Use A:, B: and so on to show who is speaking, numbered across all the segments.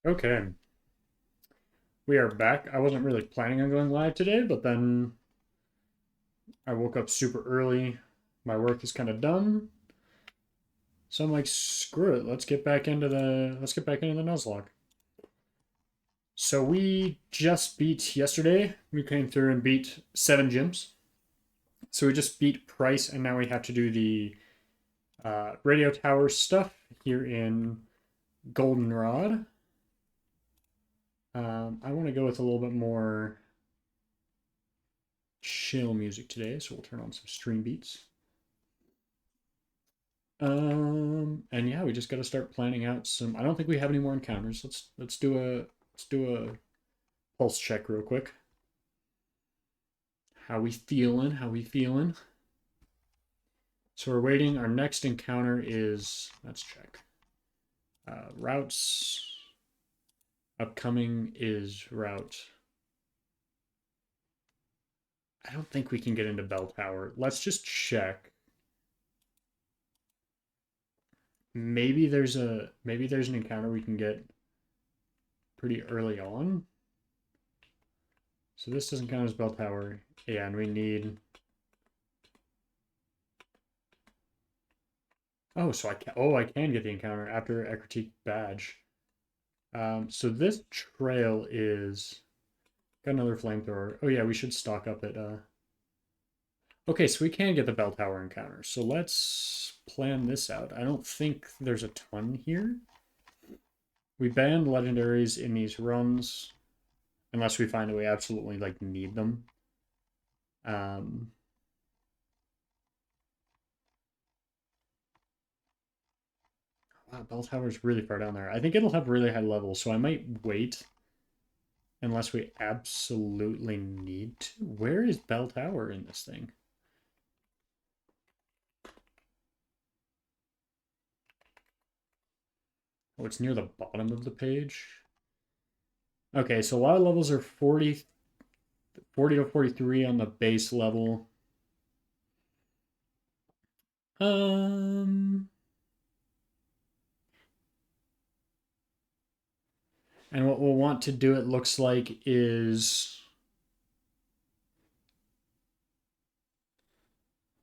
A: Okay, we are back. I wasn't really planning on going live today, but then I woke up super early. My work is kind of done, so I'm like, screw it. Let's get back into the Nuzlocke. So we just beat yesterday. We came through and beat 7 gyms. So we just beat Price, and now we have to do the radio tower stuff here in Goldenrod. I want to go with a little bit more chill music today, so we'll turn on some stream beats. And yeah, we just got to start planning out some. I don't think we have any more encounters. Let's do a pulse check real quick. How we feeling? How we feeling? So we're waiting. Our next encounter is. Let's check. Routes. Upcoming is route. I don't think we can get into Bell Tower. Let's just check. Maybe there's an encounter we can get pretty early on. So this doesn't count as Bell Tower. Yeah, and we need. Oh, so I can get the encounter after a critique badge. So this trail is got another flamethrower. Oh yeah, we should stock up at Okay, so we can get the bell tower encounter. So let's plan this out. I don't think there's a ton here. We banned legendaries in these runs unless we find that we absolutely like need them. Um Wow, bell tower's really far down there. I think it'll have really high levels, so I might wait unless we absolutely need to. Where is bell tower in this thing? Oh, it's near the bottom of the page. Okay, so a lot of levels are 40 to 43 on the base level. Um, and what we'll want to do, it looks like, is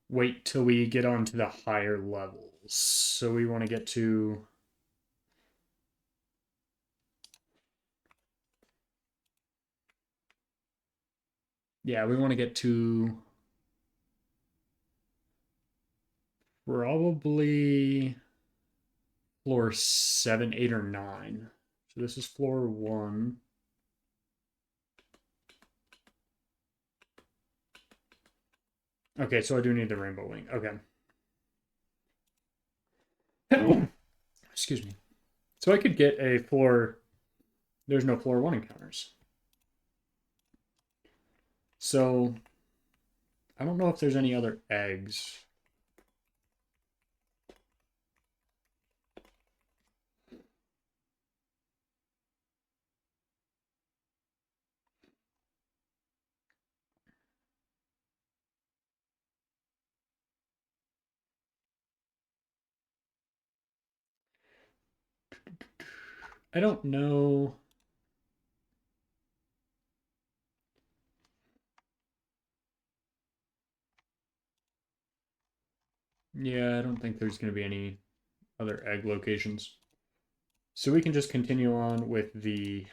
A: wait till we get onto the higher levels. So we want to get to. Yeah, we want to get to probably floor 7, 8, or 9. So this is floor 1. Okay, so I do need the rainbow wing. Okay. Excuse me. So I could get a floor. There's no floor 1 encounters. So I don't know if there's any other eggs. I don't know. Yeah, I don't think there's going to be any other egg locations. So we can just continue on with the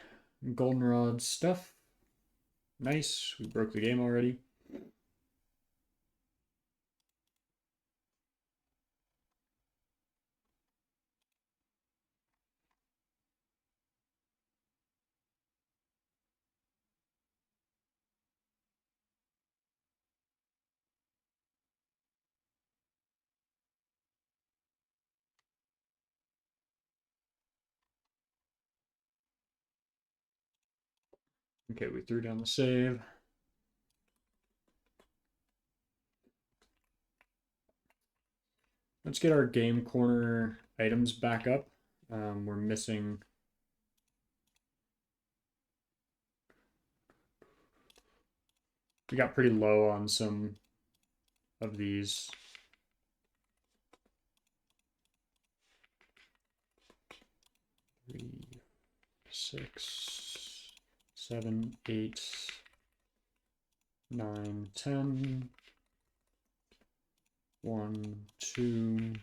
A: goldenrod stuff. Nice. We broke the game already. Okay, we threw down the save. Let's get our game corner items back up. We're missing. We got pretty low on some of these. Three, 6, 7, 8, 9, 10. 1, 2,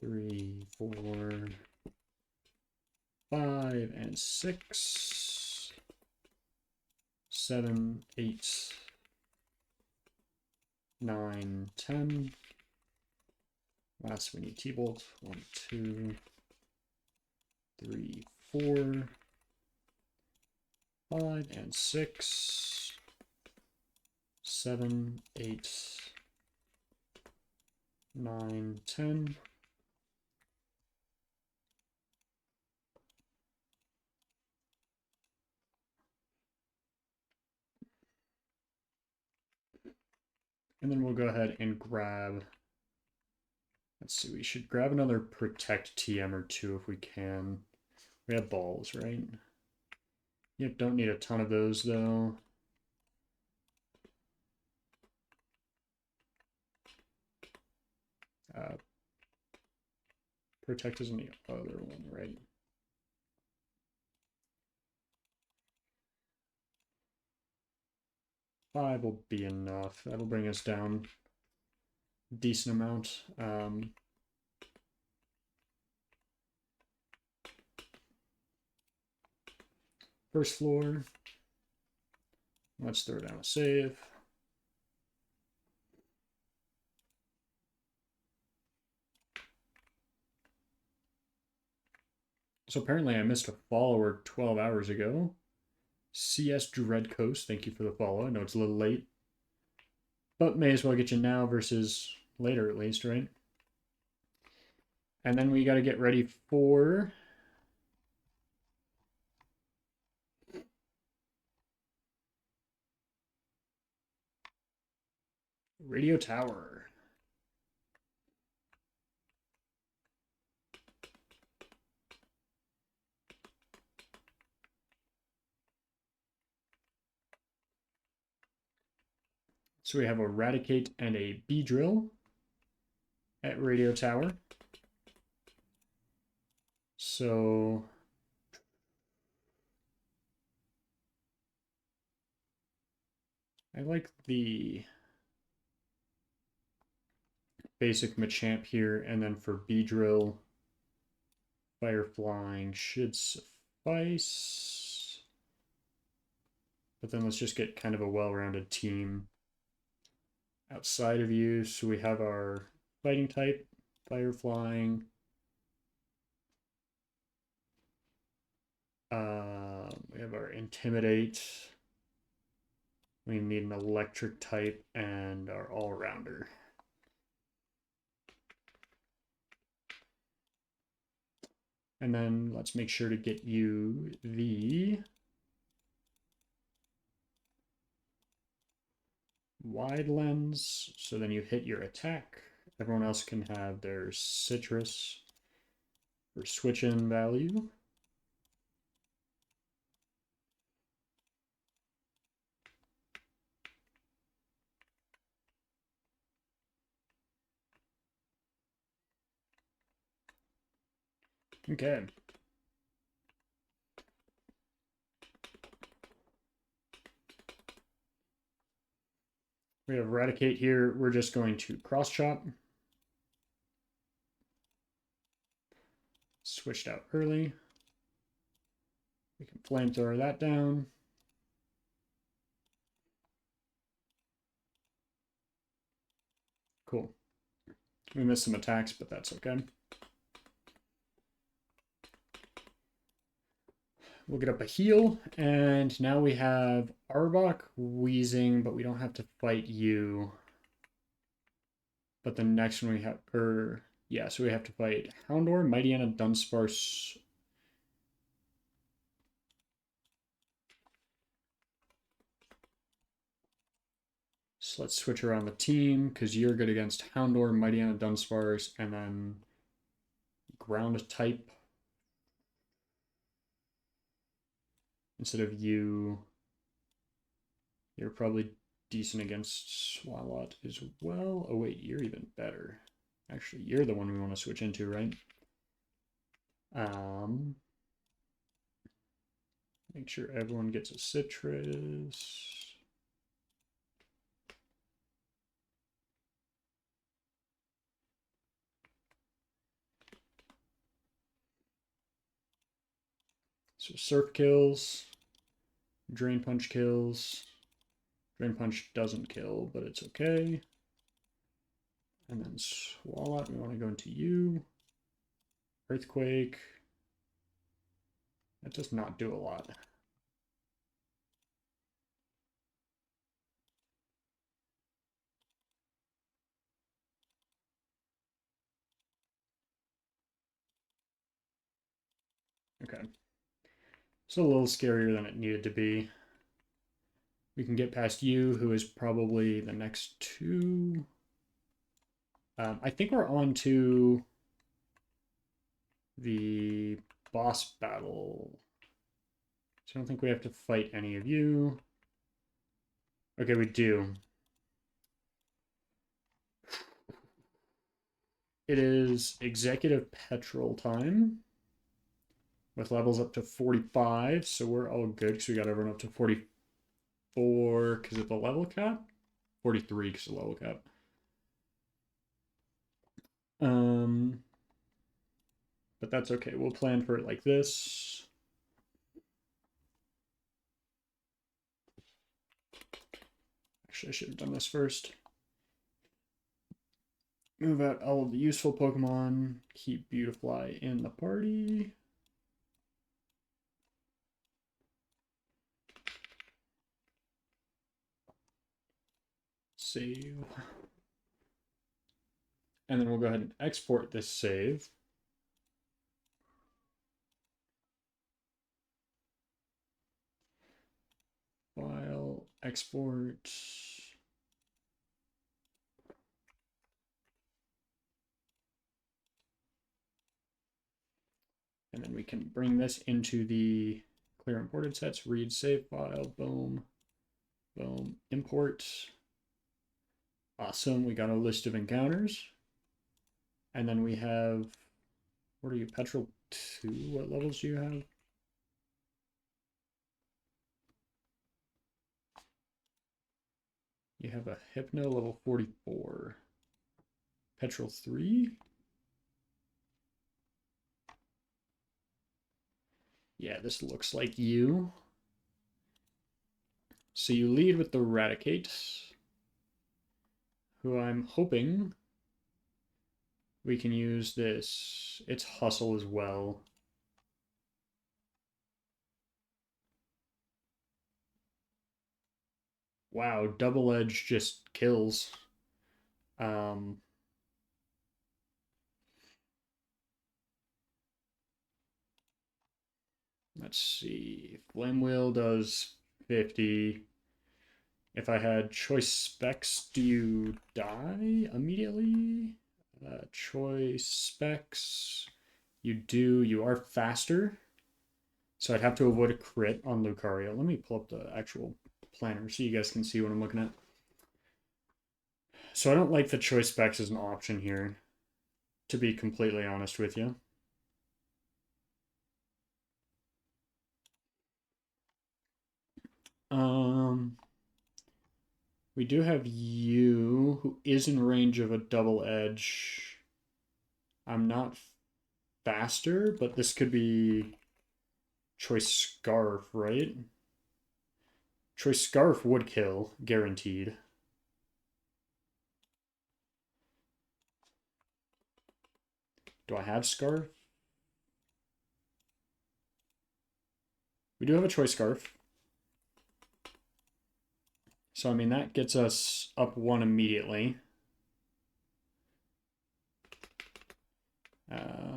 A: 3, 4, 5, and 6. 7, 8, 9, 10. Last we need T-bolt. 1, 2, 3, 4, 5, and 6. 7, 8, 9, 10. And then we'll go ahead and grab, let's see, we should grab another protect TM or two if we can. We have balls, right? Yep, don't need a ton of those though. Protect isn't the other one, right? Five will be enough. That'll bring us down a decent amount. First floor. Let's throw down a save. So apparently I missed a follower 12 hours ago. CS Dread Coast, thank you for the follow. I know it's a little late, but may as well get you now versus later at least, right? And then we got to get ready for Radio Tower. So we have a Eradicate and a B-Drill at Radio Tower. So I like the basic Machamp here, and then for B-Drill, Fire Flying should suffice. But then let's just get kind of a well-rounded team outside of you. So we have our Fighting type, Fire Flying. We have our Intimidate. We need an Electric type and our All-Rounder. And then let's make sure to get you the wide lens, so then you hit your attack. Everyone else can have their citrus for switch-in value. Okay. We have Eradicate here. We're just going to cross chop. Switched out early. We can flamethrower that down. Cool. We missed some attacks, but that's okay. We'll get up a heal, and now we have Arbok, Wheezing, but we don't have to fight you. But the next one we have, yeah, so we have to fight Houndour, Mightyena, Dunsparce. So let's switch around the team, because you're good against Houndour, Mightyena, Dunsparce, and then ground type. Instead of you, you're probably decent against Swalot as well. Oh wait, you're even better. Actually, you're the one we want to switch into, right? Make sure everyone gets a citrus. So surf kills, drain punch kills. Drain punch doesn't kill, but it's okay. And then swallow. We want to go into you. Earthquake. That does not do a lot. Okay. It's a little scarier than it needed to be. We can get past you, who is probably the next two. I think we're on to the boss battle. So I don't think we have to fight any of you. Okay, we do. It is executive petrol time with levels up to 45, so we're all good because we got everyone up to 44 because of the level cap. 43 because of the level cap. But that's okay. We'll plan for it like this. Actually, I should have done this first. Move out all of the useful Pokemon. Keep Beautifly in the party. Save. And then we'll go ahead and export this save. File, export. And then we can bring this into the clear imported sets, read save file, boom, boom, import. Awesome, we got a list of encounters. And then we have, what are you, Petrol 2? What levels do you have? You have a Hypno level 44. Petrol 3? Yeah, this looks like you. So you lead with the Raticate, who I'm hoping we can use this. It's Hustle as well. Wow, Double Edge just kills. Let's see. Flame Wheel does 50. If I had choice specs, do you die immediately? Choice specs. You do. You are faster. So I'd have to avoid a crit on Lucario. Let me pull up the actual planner so you guys can see what I'm looking at. So I don't like the choice specs as an option here, to be completely honest with you. We do have you, who is in range of a double edge. I'm not faster, but this could be choice scarf, right? Choice scarf would kill, guaranteed. Do I have scarf? We do have a choice scarf. So, I mean, that gets us up one immediately.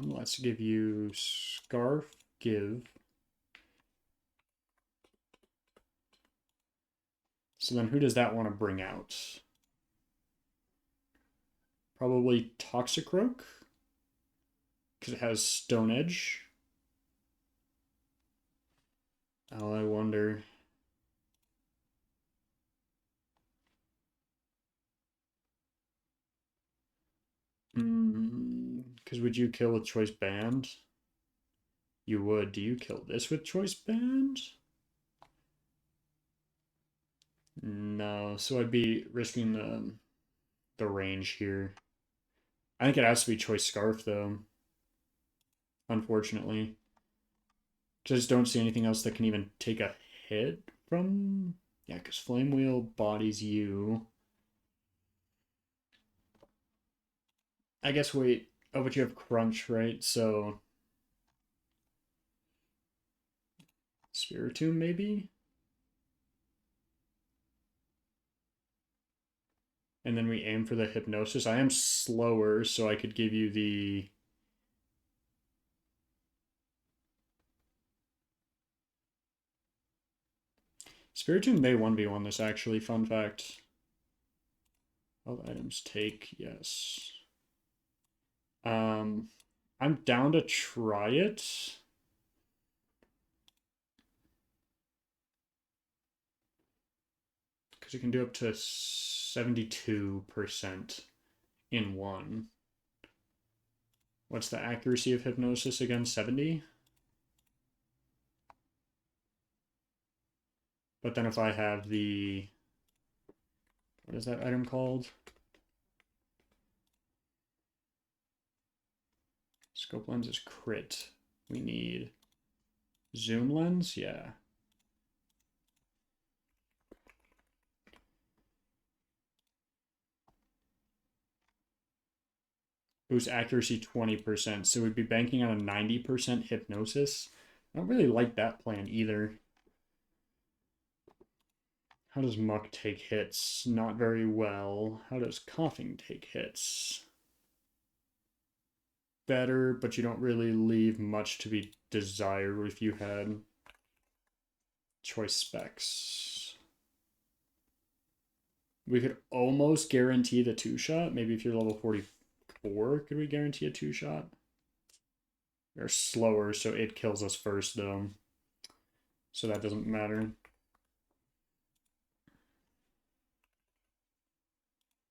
A: Let's give you scarf, give. So then who does that want to bring out? Probably Toxicroak, because it has Stone Edge. Oh, I wonder. Because would you kill with Choice Band? You would. Do you kill this with Choice Band? No, so I'd be risking the range here. I think it has to be choice scarf though, unfortunately. Just don't see anything else that can even take a hit from. Yeah, because Flame Wheel bodies you. I guess wait. Oh, but you have Crunch, right? So Spiritomb maybe? And then we aim for the Hypnosis. I am slower, so I could give you the. Spiritomb may 1v1 this actually, fun fact. All the items take, yes. Um, I'm down to try it. Because you can do up to 72% in one. What's the accuracy of hypnosis again? 70? But then if I have the. What is that item called? Scope lens is crit. We need zoom lens? Yeah. Boost accuracy 20%. So we'd be banking on a 90% hypnosis. I don't really like that plan either. How does Muck take hits? Not very well. How does Coughing take hits? Better, but you don't really leave much to be desired if you had choice specs. We could almost guarantee the two-shot. Maybe if you're level 44, could we guarantee a two-shot? They're slower, so it kills us first, though. So that doesn't matter.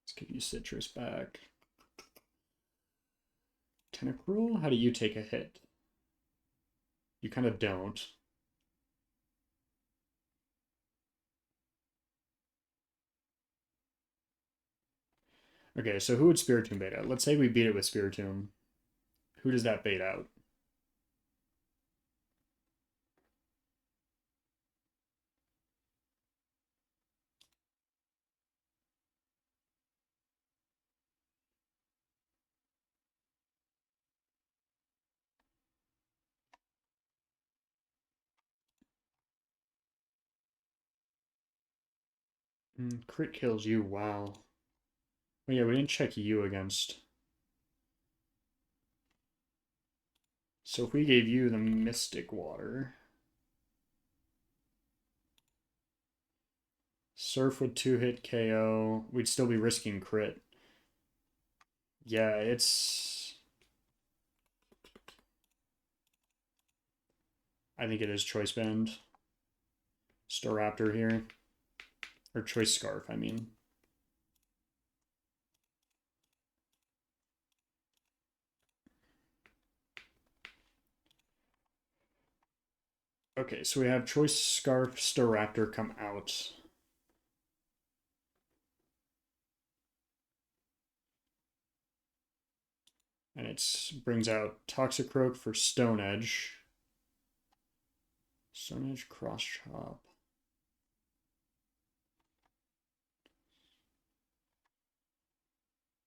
A: Let's give you Citrus back. Tentacruel? How do you take a hit? You kind of don't. Okay, so who would Spiritomb bait out? Let's say we beat it with Spiritomb. Who does that bait out? Crit kills you, wow. Oh yeah, we didn't check you against. So if we gave you the Mystic Water. Surf would 2-hit KO. We'd still be risking crit. Yeah, it's. I think it is Choice Band. Staraptor here. Or Choice Scarf, I mean. Okay, so we have Choice Scarf, Staraptor come out. And it brings out Toxicroak for Stone Edge. Stone Edge, Cross Chop.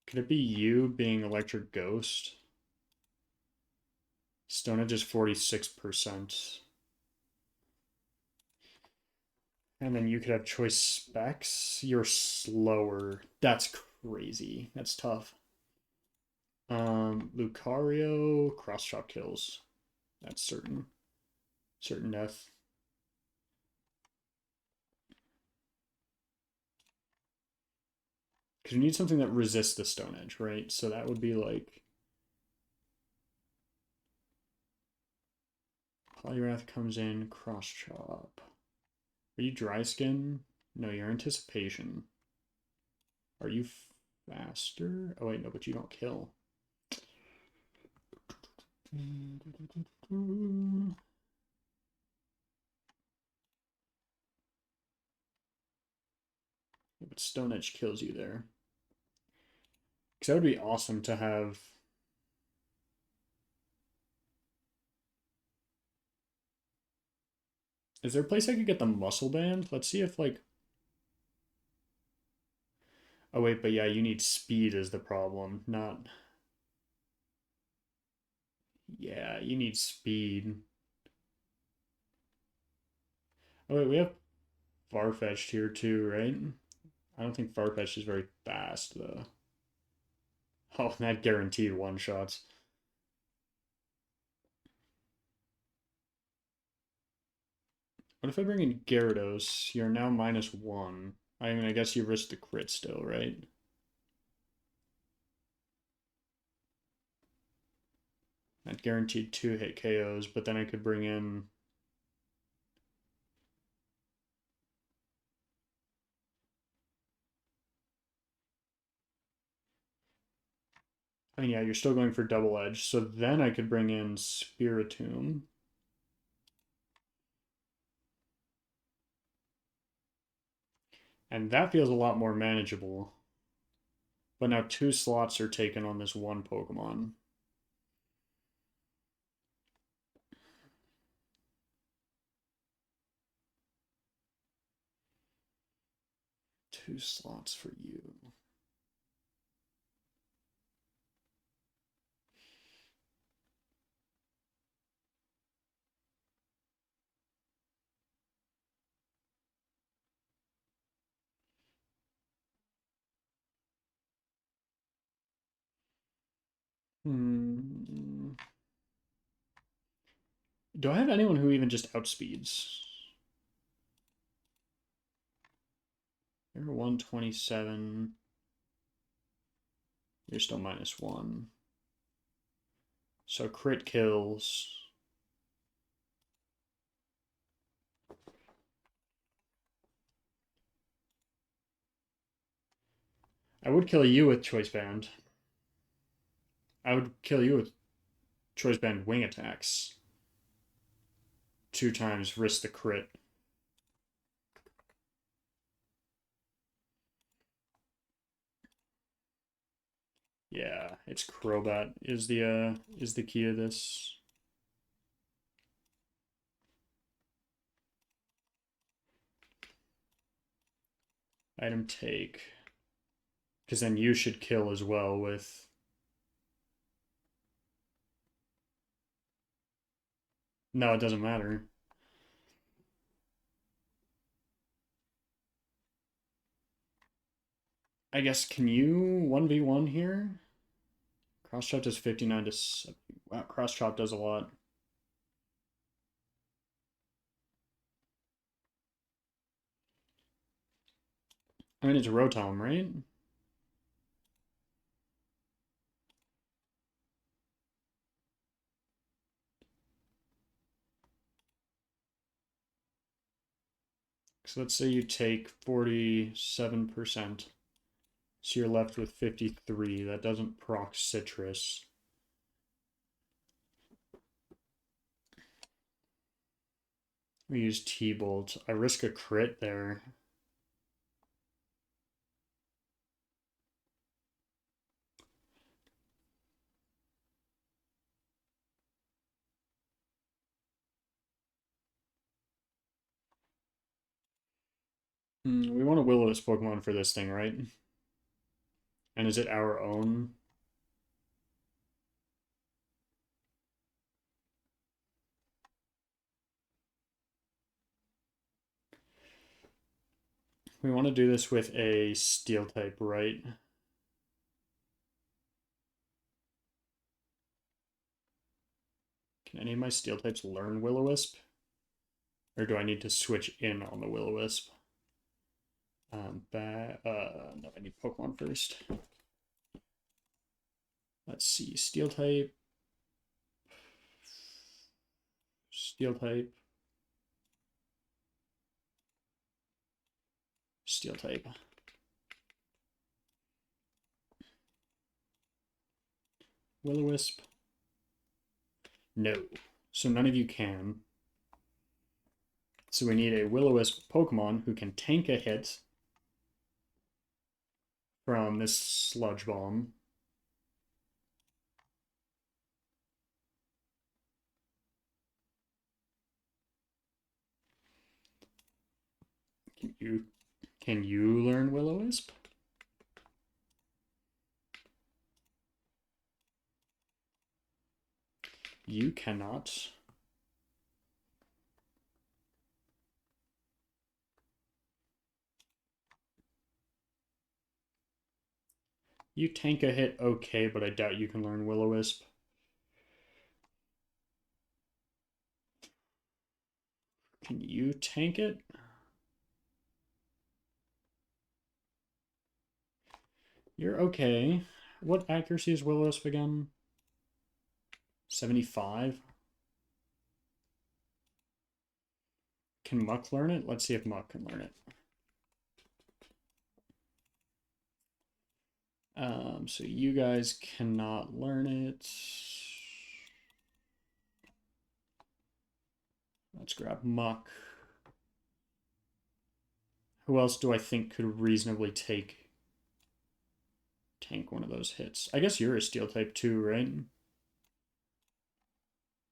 A: Could it be you being Electric Ghost? Stone Edge is 46%. And then you could have choice specs. You're slower. That's crazy. That's tough. Lucario, cross chop kills. That's certain. Certain death. Because you need something that resists the Stone Edge, right? So that would be like. Poliwrath comes in, cross chop. Are you dry skin? No, you're anticipation. Are you faster? Oh wait, no, but you don't kill. But Stone Edge kills you there. Because that would be awesome to have. Is there a place I could get the muscle band? Let's see if like. Oh wait, but yeah, you need speed is the problem, not. Yeah, you need speed. Oh wait, we have Farfetch'd here too, right? I don't think Farfetch'd is very fast though. Oh, that guaranteed one shots. What if I bring in Gyarados? You're now -1. I mean, I guess you risk the crit still, right? That guaranteed 2-hit KOs, but then I could bring in. I mean, yeah, you're still going for double edge, so then I could bring in Spiritomb. And that feels a lot more manageable. But now 2 slots are taken on this one Pokemon. Two slots for you. Hmm. Do I have anyone who even just outspeeds? You're 127. You're still -1. So crit kills. I would kill you with Choice Band. I would kill you with Choice Band wing attacks. 2 times, risk the crit. Yeah, it's Crobat is the key to this. Item take. Because then you should kill as well with. No, it doesn't matter. I guess, can you 1v1 here? Cross chop does 59 to 70. Wow, cross chop does a lot. I mean, it's Rotom, right? So let's say you take 47%. So you're left with 53. That doesn't proc Citrus. We use T-Bolt. I risk a crit there. We want to Will-O-Wisp this Pokemon for this thing, right? And is it our own? We want to do this with a Steel type, right? Can any of my Steel types learn Will-O-Wisp? Or do I need to switch in on the Will-O-Wisp? No, I need Pokemon first. Let's see, Steel type. Steel type. Steel type. Will-O-Wisp. No. So none of you can. So we need a Will-O-Wisp Pokemon who can tank a hit from this sludge bomb. Can you learn Will-O-Wisp? You cannot. You tank a hit okay, but I doubt you can learn Will-O-Wisp. Can you tank it? You're okay. What accuracy is Will-O-Wisp again? 75? Can Muck learn it? Let's see if Muck can learn it. So you guys cannot learn it. Let's grab Muck. Who else do I think could reasonably tank one of those hits? I guess you're a steel type too, right?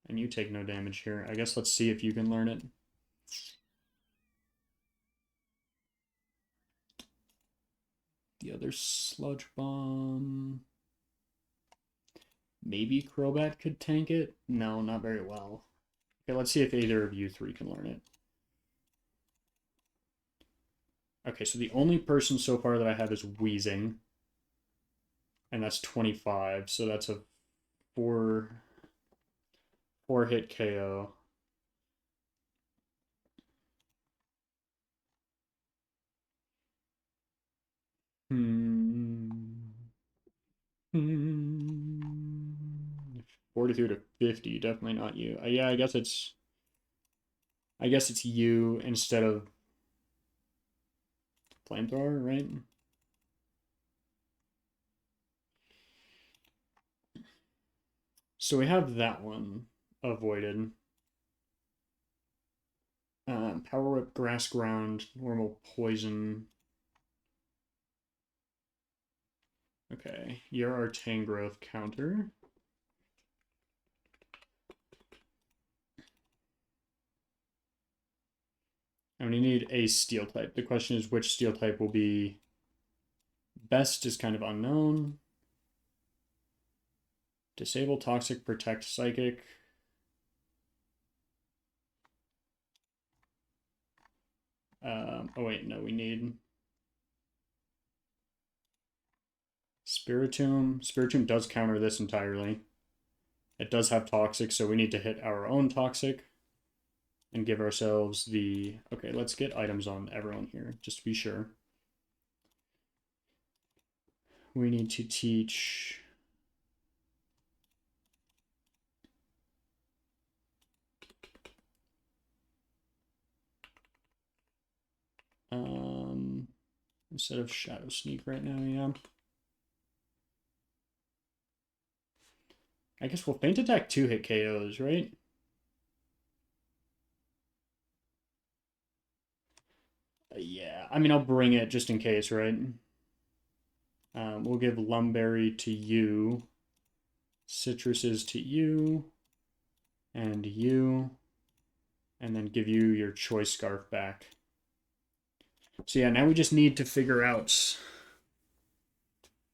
A: And you take no damage here. I guess let's see if you can learn it. The other sludge bomb. Maybe Crobat could tank it? No, not very well. Okay, let's see if either of you three can learn it. Okay, so the only person so far that I have is Wheezing. And that's 25, so that's a four hit KO. Hmm. 42 to 50, definitely not you. Yeah, I guess it's you instead of Flamethrower, right? So we have that one avoided. Power Whip, Grass Ground, normal Poison. Okay, you're our Tangrowth counter. And we need a Steel type. The question is which Steel type will be best is kind of unknown. Disable Toxic, Protect Psychic. Oh wait, no, we need Spiritomb. Spiritomb does counter this entirely. It does have Toxic, so we need to hit our own Toxic and give ourselves the... Okay, let's get items on everyone here, just to be sure. We need to teach... instead of Shadow Sneak right now, yeah. I guess we'll Feint Attack 2 hit KOs, right? Yeah, I mean, I'll bring it just in case, right? We'll give Lumberry to you. Citruses to you. And you. And then give you your Choice Scarf back. So yeah, now we just need to figure out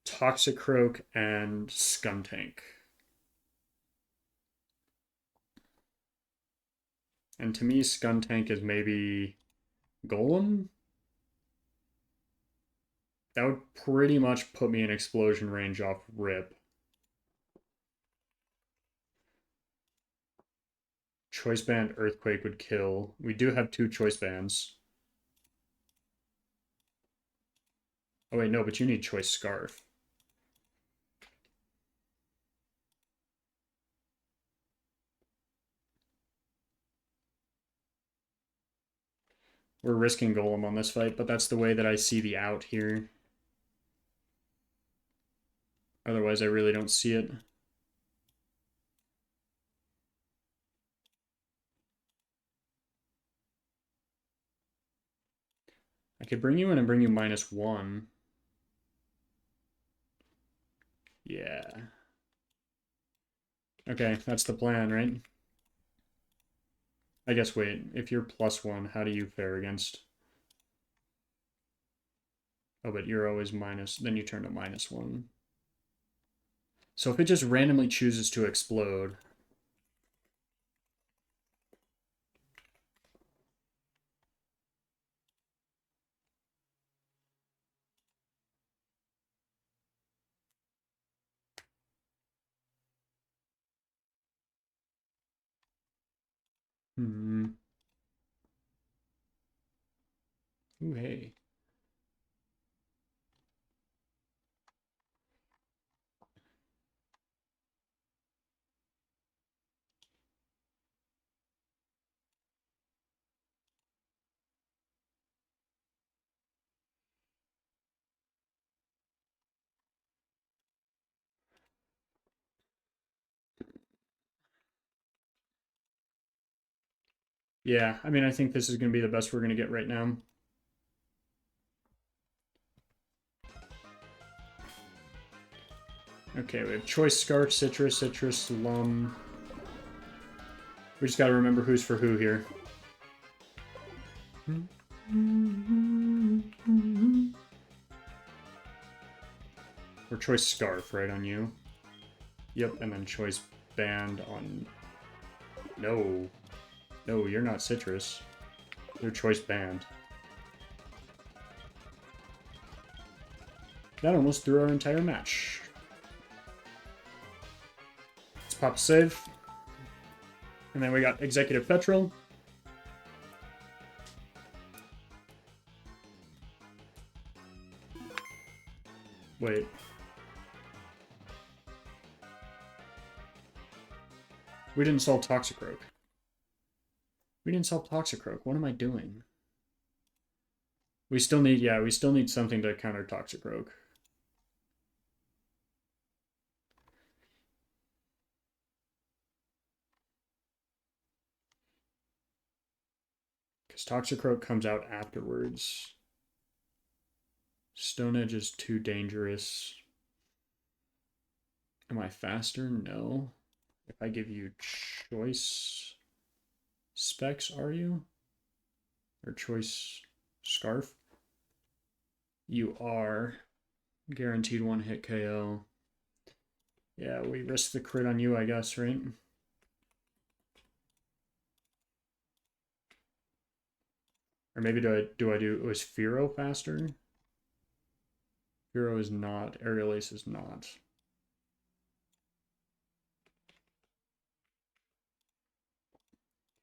A: Toxicroak and Skuntank. And to me, Skuntank is maybe Golem? That would pretty much put me in explosion range off rip. Choice Band Earthquake would kill. We do have 2 Choice Bands. Oh wait, no, but you need Choice Scarf. We're risking Golem on this fight, but that's the way that I see the out here. Otherwise, I really don't see it. I could bring you in and bring you -1. Yeah. Okay, that's the plan, right? I guess, wait, if you're +1, how do you fare against... Oh, but you're always minus, then you turn to -1. So if it just randomly chooses to explode... Hmm. Ooh, hey. Yeah, I mean, I think this is going to be the best we're going to get right now. Okay, we have Choice Scarf, Citrus, Citrus, Lum. We just got to remember who's for who here. Or Choice Scarf, right, on you. Yep, and then Choice Band on... No. No, you're not Citrus. You're Choice Band. That almost threw our entire match. Let's pop a save. And then we got Executive Petrol. Wait. We didn't solve Toxicroak. We didn't solve Toxicroak. What am I doing? We still need, yeah, we still need something to counter Toxicroak. Because Toxicroak comes out afterwards. Stone Edge is too dangerous. Am I faster? No. If I give you choice specs, are you? Or choice scarf? You are. Guaranteed one hit KO. Yeah, we risk the crit on you, I guess, right? Or maybe do is Firo faster? Firo is not. Aerial Ace is not.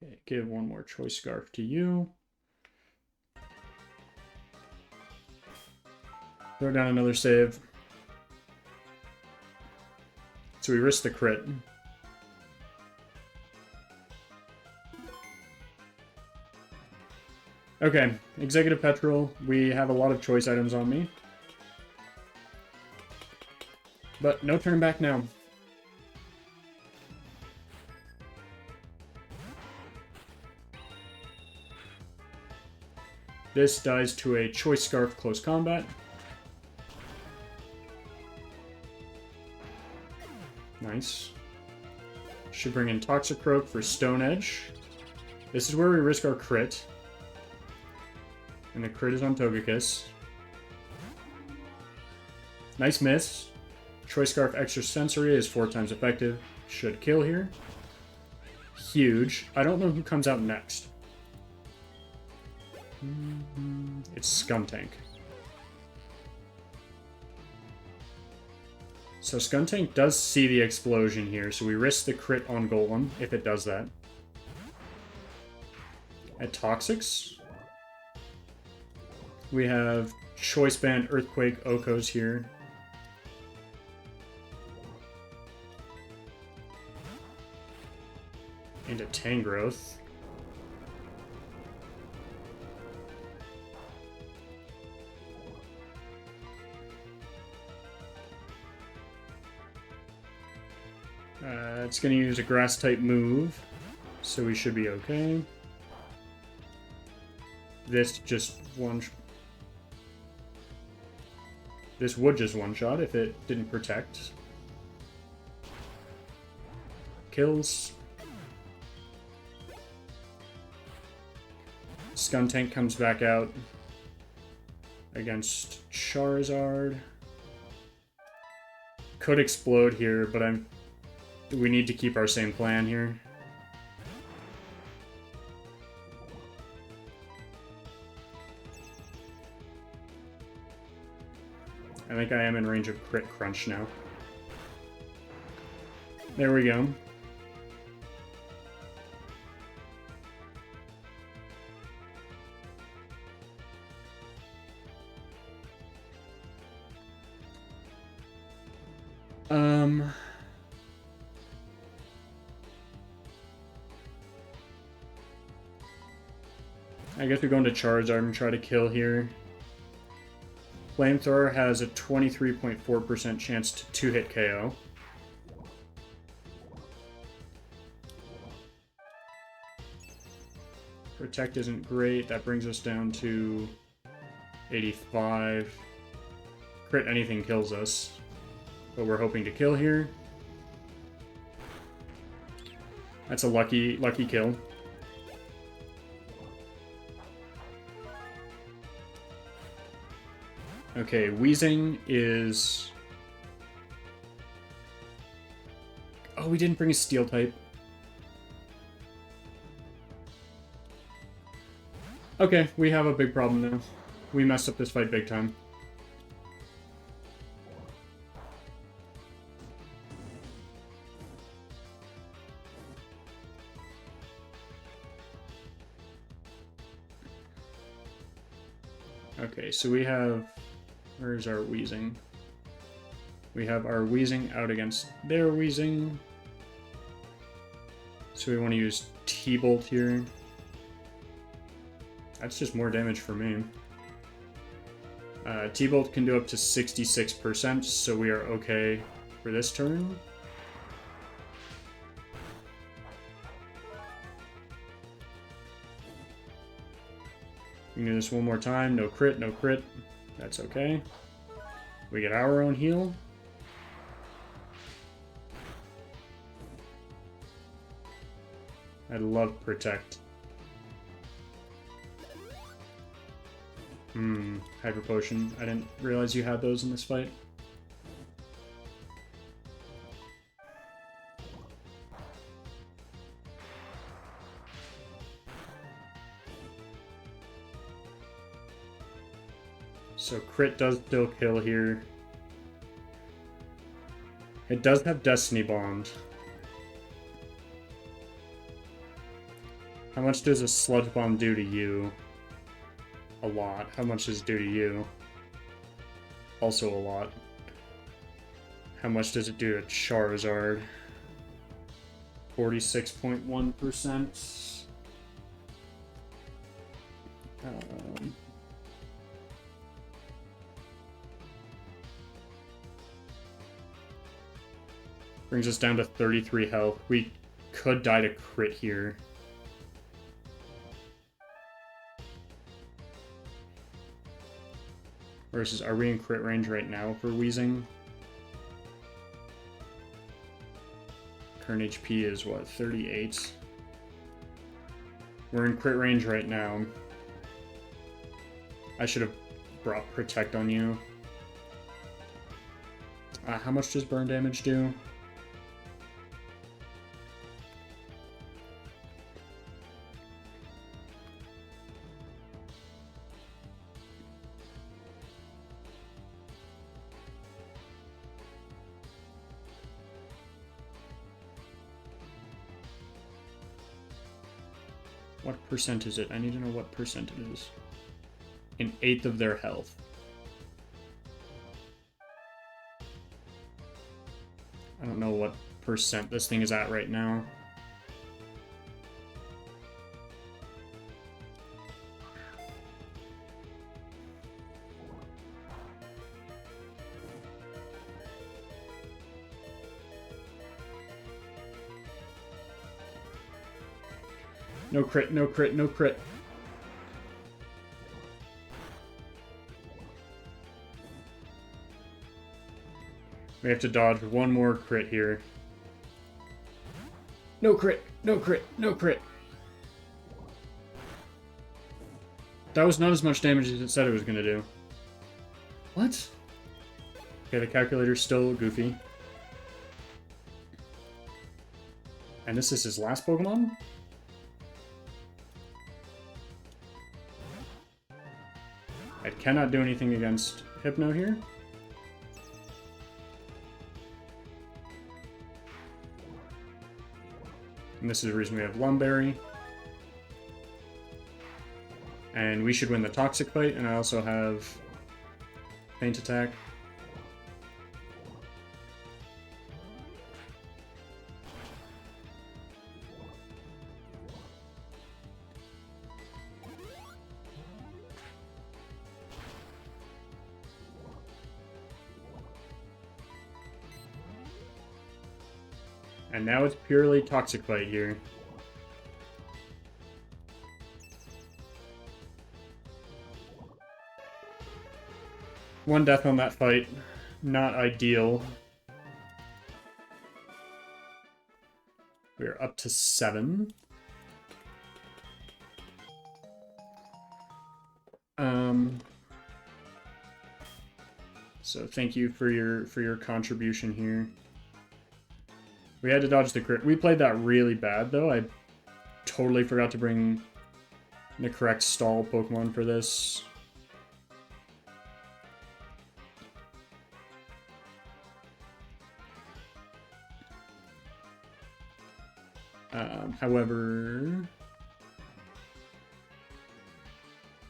A: Okay, give one more choice scarf to you. Throw down another save. So we risk the crit. Okay, Executive Petrol. We have a lot of choice items on me. But no turn back now. This dies to a Choice Scarf close combat. Nice. Should bring in Toxicroak for Stone Edge. This is where we risk our crit. And the crit is on Togekiss. Nice miss. Choice Scarf Extra Sensory is 4 times effective. Should kill here. Huge. I don't know who comes out next. It's Skuntank. So Skuntank does see the explosion here, so we risk the crit on Golem if it does that. At Toxics, we have Choice Band, Earthquake, Okos here. Into Tangrowth. It's going to use a Grass-type move, so we should be okay. This just one... This would just one-shot if it didn't protect. kills. Skuntank comes back out against Charizard. Could explode here, but we need to keep our same plan here. I think I am in range of crit crunch now. There we go. I guess we go into Charizard and try to kill here. Flamethrower has a 23.4% chance to two-hit KO. Protect isn't great. That brings us down to 85. Crit anything kills us. But we're hoping to kill here. That's a lucky kill. Okay, Wheezing is... Oh, we didn't bring a Steel type. Okay, we have a big problem now. We messed up this fight big time. Okay, so we have... Where's our Wheezing? We have our Wheezing out against their Wheezing. So we want to use T-Bolt here. That's just more damage for me. T-Bolt can do up to 66%, so we are okay for this turn. We can do this one more time. No crit, no crit. That's okay. We get our own heal. I love Protect. Hyper Potion. I didn't realize you had those in this fight. So crit does still kill here. It does have Destiny Bond. How much does a Sludge Bomb do to you? A lot. How much does it do to you? Also a lot. How much does it do to Charizard? 46.1%. Brings us down to 33 health. We could die to crit here. Versus, are we in crit range right now for Wheezing? Current HP is what, 38? We're in crit range right now. I should have brought Protect on you. How much does burn damage do? What percent is it? I need to know what percent it is. 1/8 of their health. I don't know what percent this thing is at right now. No crit, no crit, no crit. We have to dodge one more crit here. No crit. No crit. No crit. That was not as much damage as it said it was going to do. What? Okay, the calculator's still goofy. And this is his last Pokemon? I cannot do anything against Hypno here. And this is the reason we have Lumberry. And we should win the Toxic fight, and I also have Feint Attack. And now it's purely Toxic fight here. One death on that fight. Not ideal. We're up to 7. So thank you for your contribution here. We had to dodge the crit. We played that really bad though. I totally forgot to bring the correct stall Pokemon for this. However,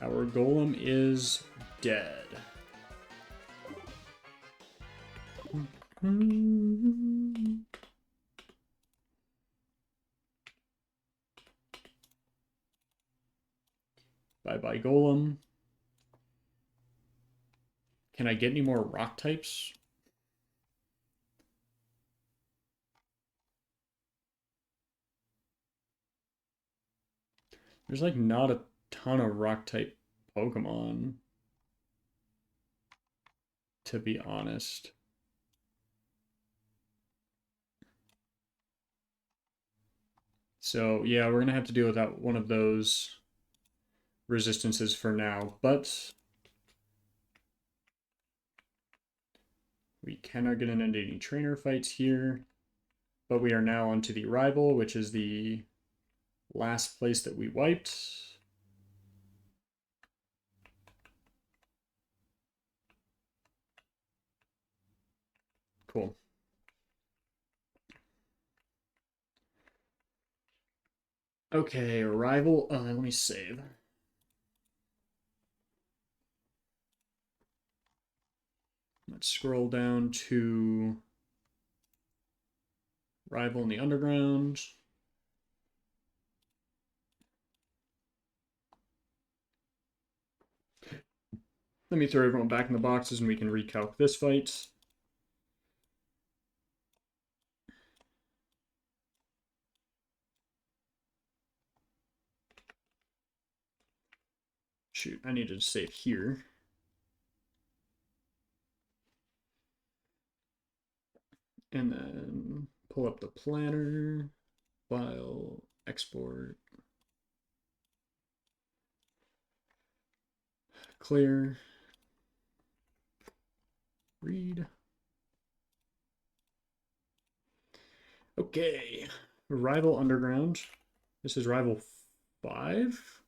A: our Golem is dead. Bye-bye, Golem. Can I get any more rock types? There's like not a ton of rock type Pokemon, to be honest. So yeah, we're gonna have to deal with that one of those resistances for now, but we cannot get into any trainer fights here. But we are now onto the rival, which is the last place that we wiped. Cool. Okay, rival. Let me save. Let's scroll down to rival in the underground. Let me throw everyone back in the boxes and we can recalc this fight. Shoot, I need to save here. And then pull up the planner, file, export, clear, read. Okay, rival underground. This is rival 5.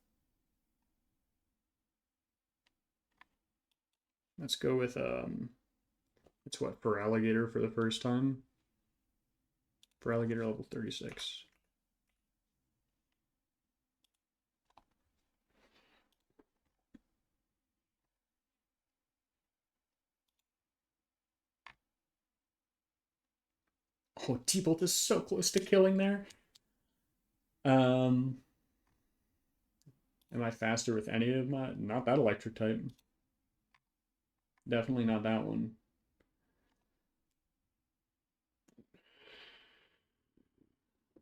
A: Let's go with it's what, for alligator for the first time. For alligator level 36. Oh, T-Bolt is so close to killing there. Am I faster with any of my... Not that electric type. Definitely not that one.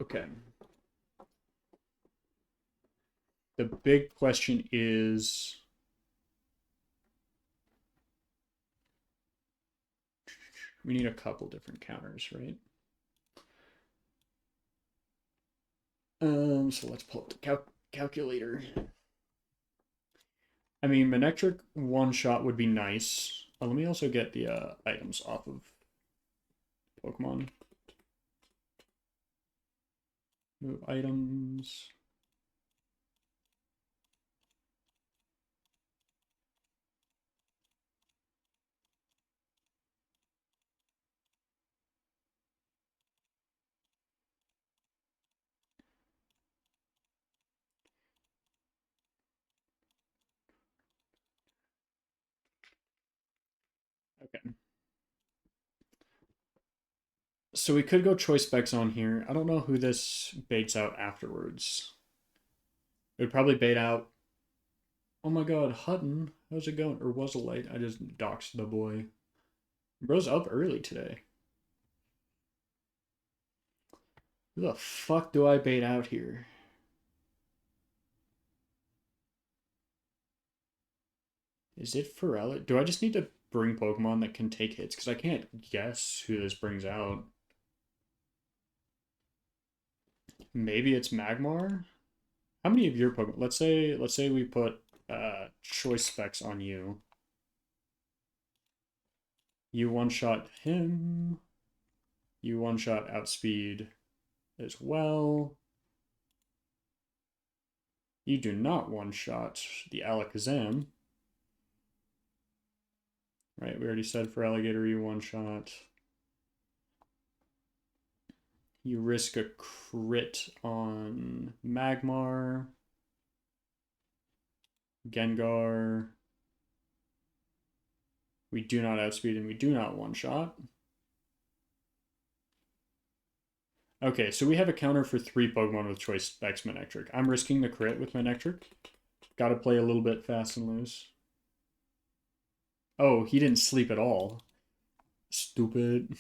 A: Okay. The big question is... We need a couple different counters, right? So let's pull up the calculator. I mean, Manectric one shot would be nice. Let me also get the items off of Pokemon. Move items. Okay. So we could go choice specs on here. I don't know who this baits out afterwards. It would probably bait out. Oh my god, Hutton. How's it going? Or was it late? I just doxed the boy. Bro's up early today. Who the fuck do I bait out here? Is it Ferelli? Do I just need to bring Pokemon that can take hits? Because I can't guess who this brings out. Maybe it's Magmar? How many of your Pokemon? Let's say we put choice specs on you. You one-shot him. You one-shot outspeed as well. You do not one-shot the Alakazam. Right, we already said for Alligator you one-shot. You risk a crit on Magmar. Gengar. We do not outspeed and we do not one-shot. Okay, so we have a counter for 3 Pokemon with choice specs Manectric. I'm risking the crit with Manectric. Gotta play a little bit fast and loose. Oh, he didn't sleep at all. Stupid.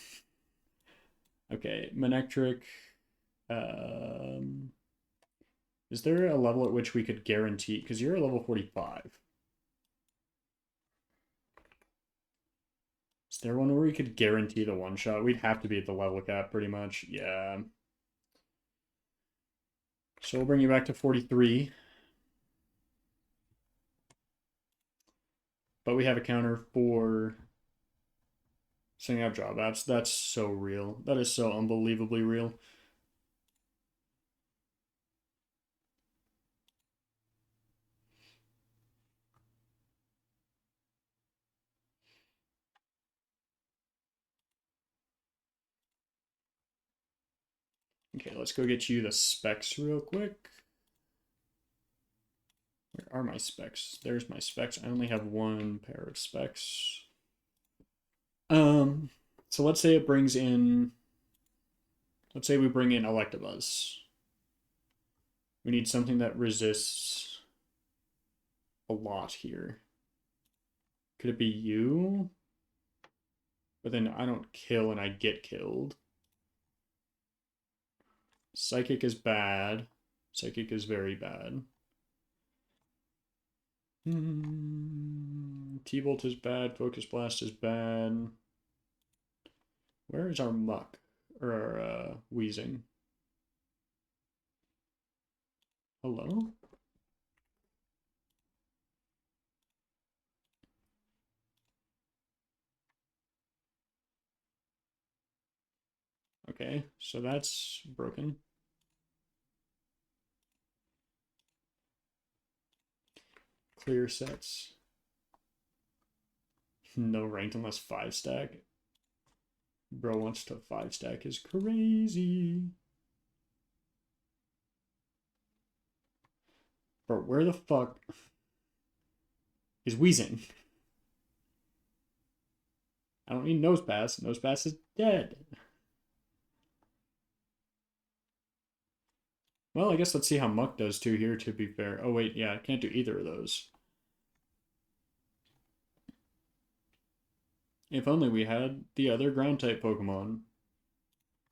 A: Okay, Manectric. Um, is there a level at which we could guarantee? Because you're a level 45. Is there one where we could guarantee the one shot? We'd have to be at the level cap pretty much. Yeah. So we'll bring you back to 43. But we have a counter for sending out job apps. That's so real. That is so unbelievably real. Okay, let's go get you the specs real quick. Where are my specs? There's my specs. I only have one pair of specs. So let's say it brings in, let's say we bring in Electabuzz. We need something that resists a lot here. Could it be you? But then I don't kill and I get killed. Psychic is bad. Psychic is very bad. T-Bolt is bad. Focus Blast is bad. Where is our Muck? Or our Wheezing? Hello? Okay, so that's broken. Clear sets. No ranked unless 5-stack. Bro wants to 5-stack is crazy. Bro, where the fuck is Wheezing? I don't need Nose Pass. Nose Pass is dead. Well, I guess let's see how Muck does too here, to be fair. Oh, wait, yeah, I can't do either of those. If only we had the other ground-type Pokemon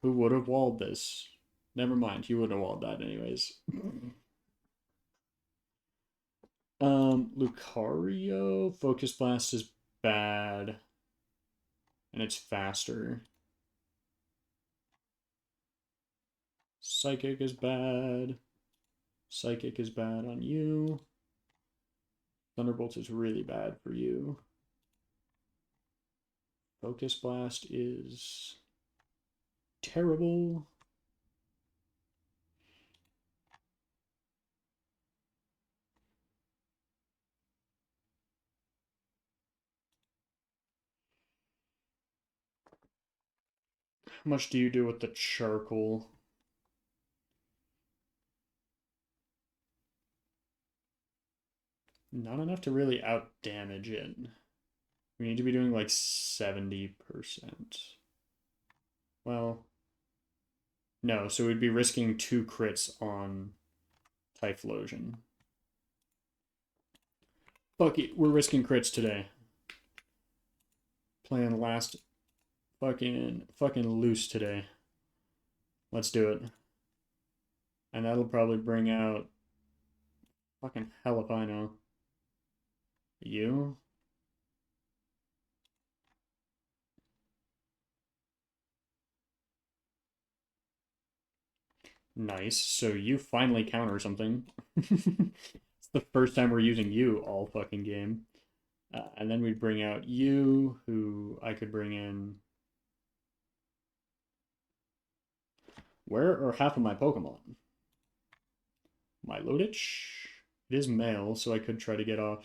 A: who would have walled this. Never mind, he would have walled that anyways. Lucario, Focus Blast is bad. And it's faster. Psychic is bad. Psychic is bad on you. Thunderbolt is really bad for you. Focus Blast is terrible. How much do you do with the charcoal? Not enough to really out damage it. We need to be doing like 70%. Well, no, so we'd be risking 2 crits on Typhlosion. Fuck it, we're risking crits today. Playing last fucking loose today. Let's do it. And that'll probably bring out fucking hell if I know. You? Nice. So you finally counter something. It's the first time we're using you all fucking game. And then we'd bring out you, who I could bring in. Where are half of my Pokemon? My Lodich. It is male, so I could try to get off.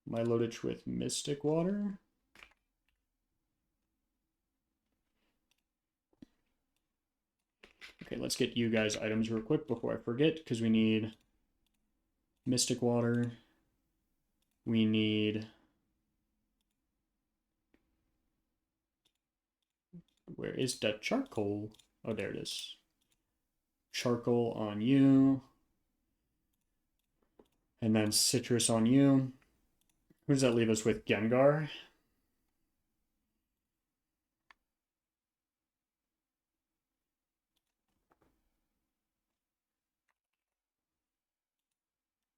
A: My Lodich with Mystic Water. Okay, let's get you guys items real quick before I forget, because we need Mystic Water. We need... Where is the charcoal? Oh, there it is. Charcoal on you. And then citrus on you. Who does that leave us with? Gengar?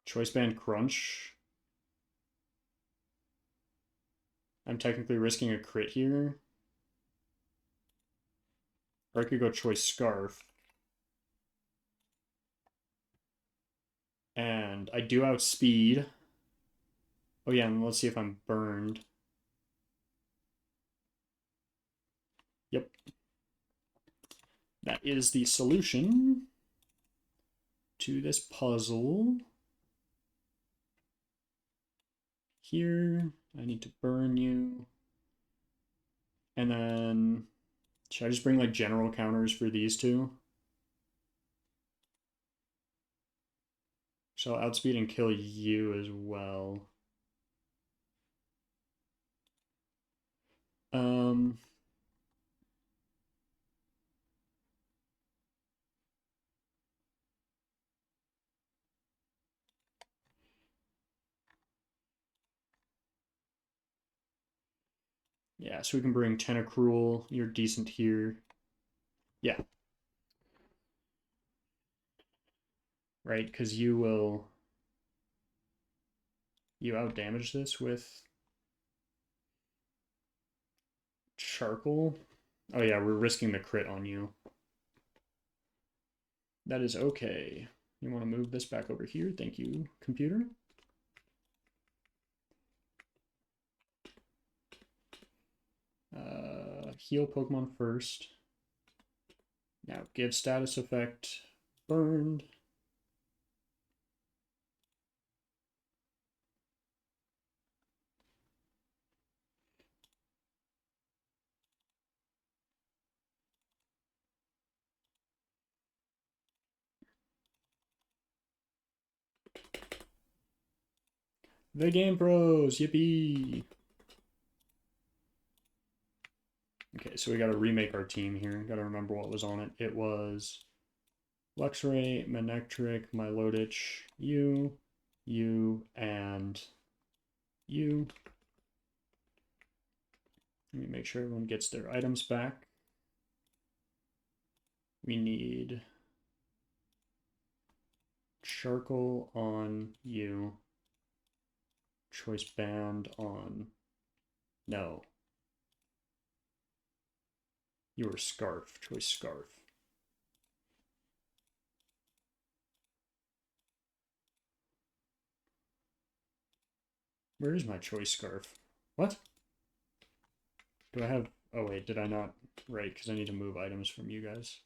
A: Choice Band Crunch. I'm technically risking a crit here. Or I could go Choice Scarf. And I do outspeed. Oh yeah, and let's see if I'm burned. Yep. That is the solution to this puzzle. Here, I need to burn you. And then, should I just bring like general counters for these two? So I'll outspeed and kill you as well. Um, yeah, so we can bring Tentacruel. You're decent here. Yeah. Right, because you will... You outdamage this with charcoal. Oh yeah, we're risking the crit on you. That is okay. You want to move this back over here? Thank you, computer. Heal Pokemon first. Now give status effect burned. The Game Pros, yippee! Okay, so we got to remake our team here. Got to remember what was on it. It was Luxray, Manectric, Milotic, you, and you. Let me make sure everyone gets their items back. We need charcoal on you. Choice band on... No. Your Scarf. Choice Scarf. Where is my choice scarf? What? Do I have... Oh, wait, did I not? Right, because I need to move items from you guys.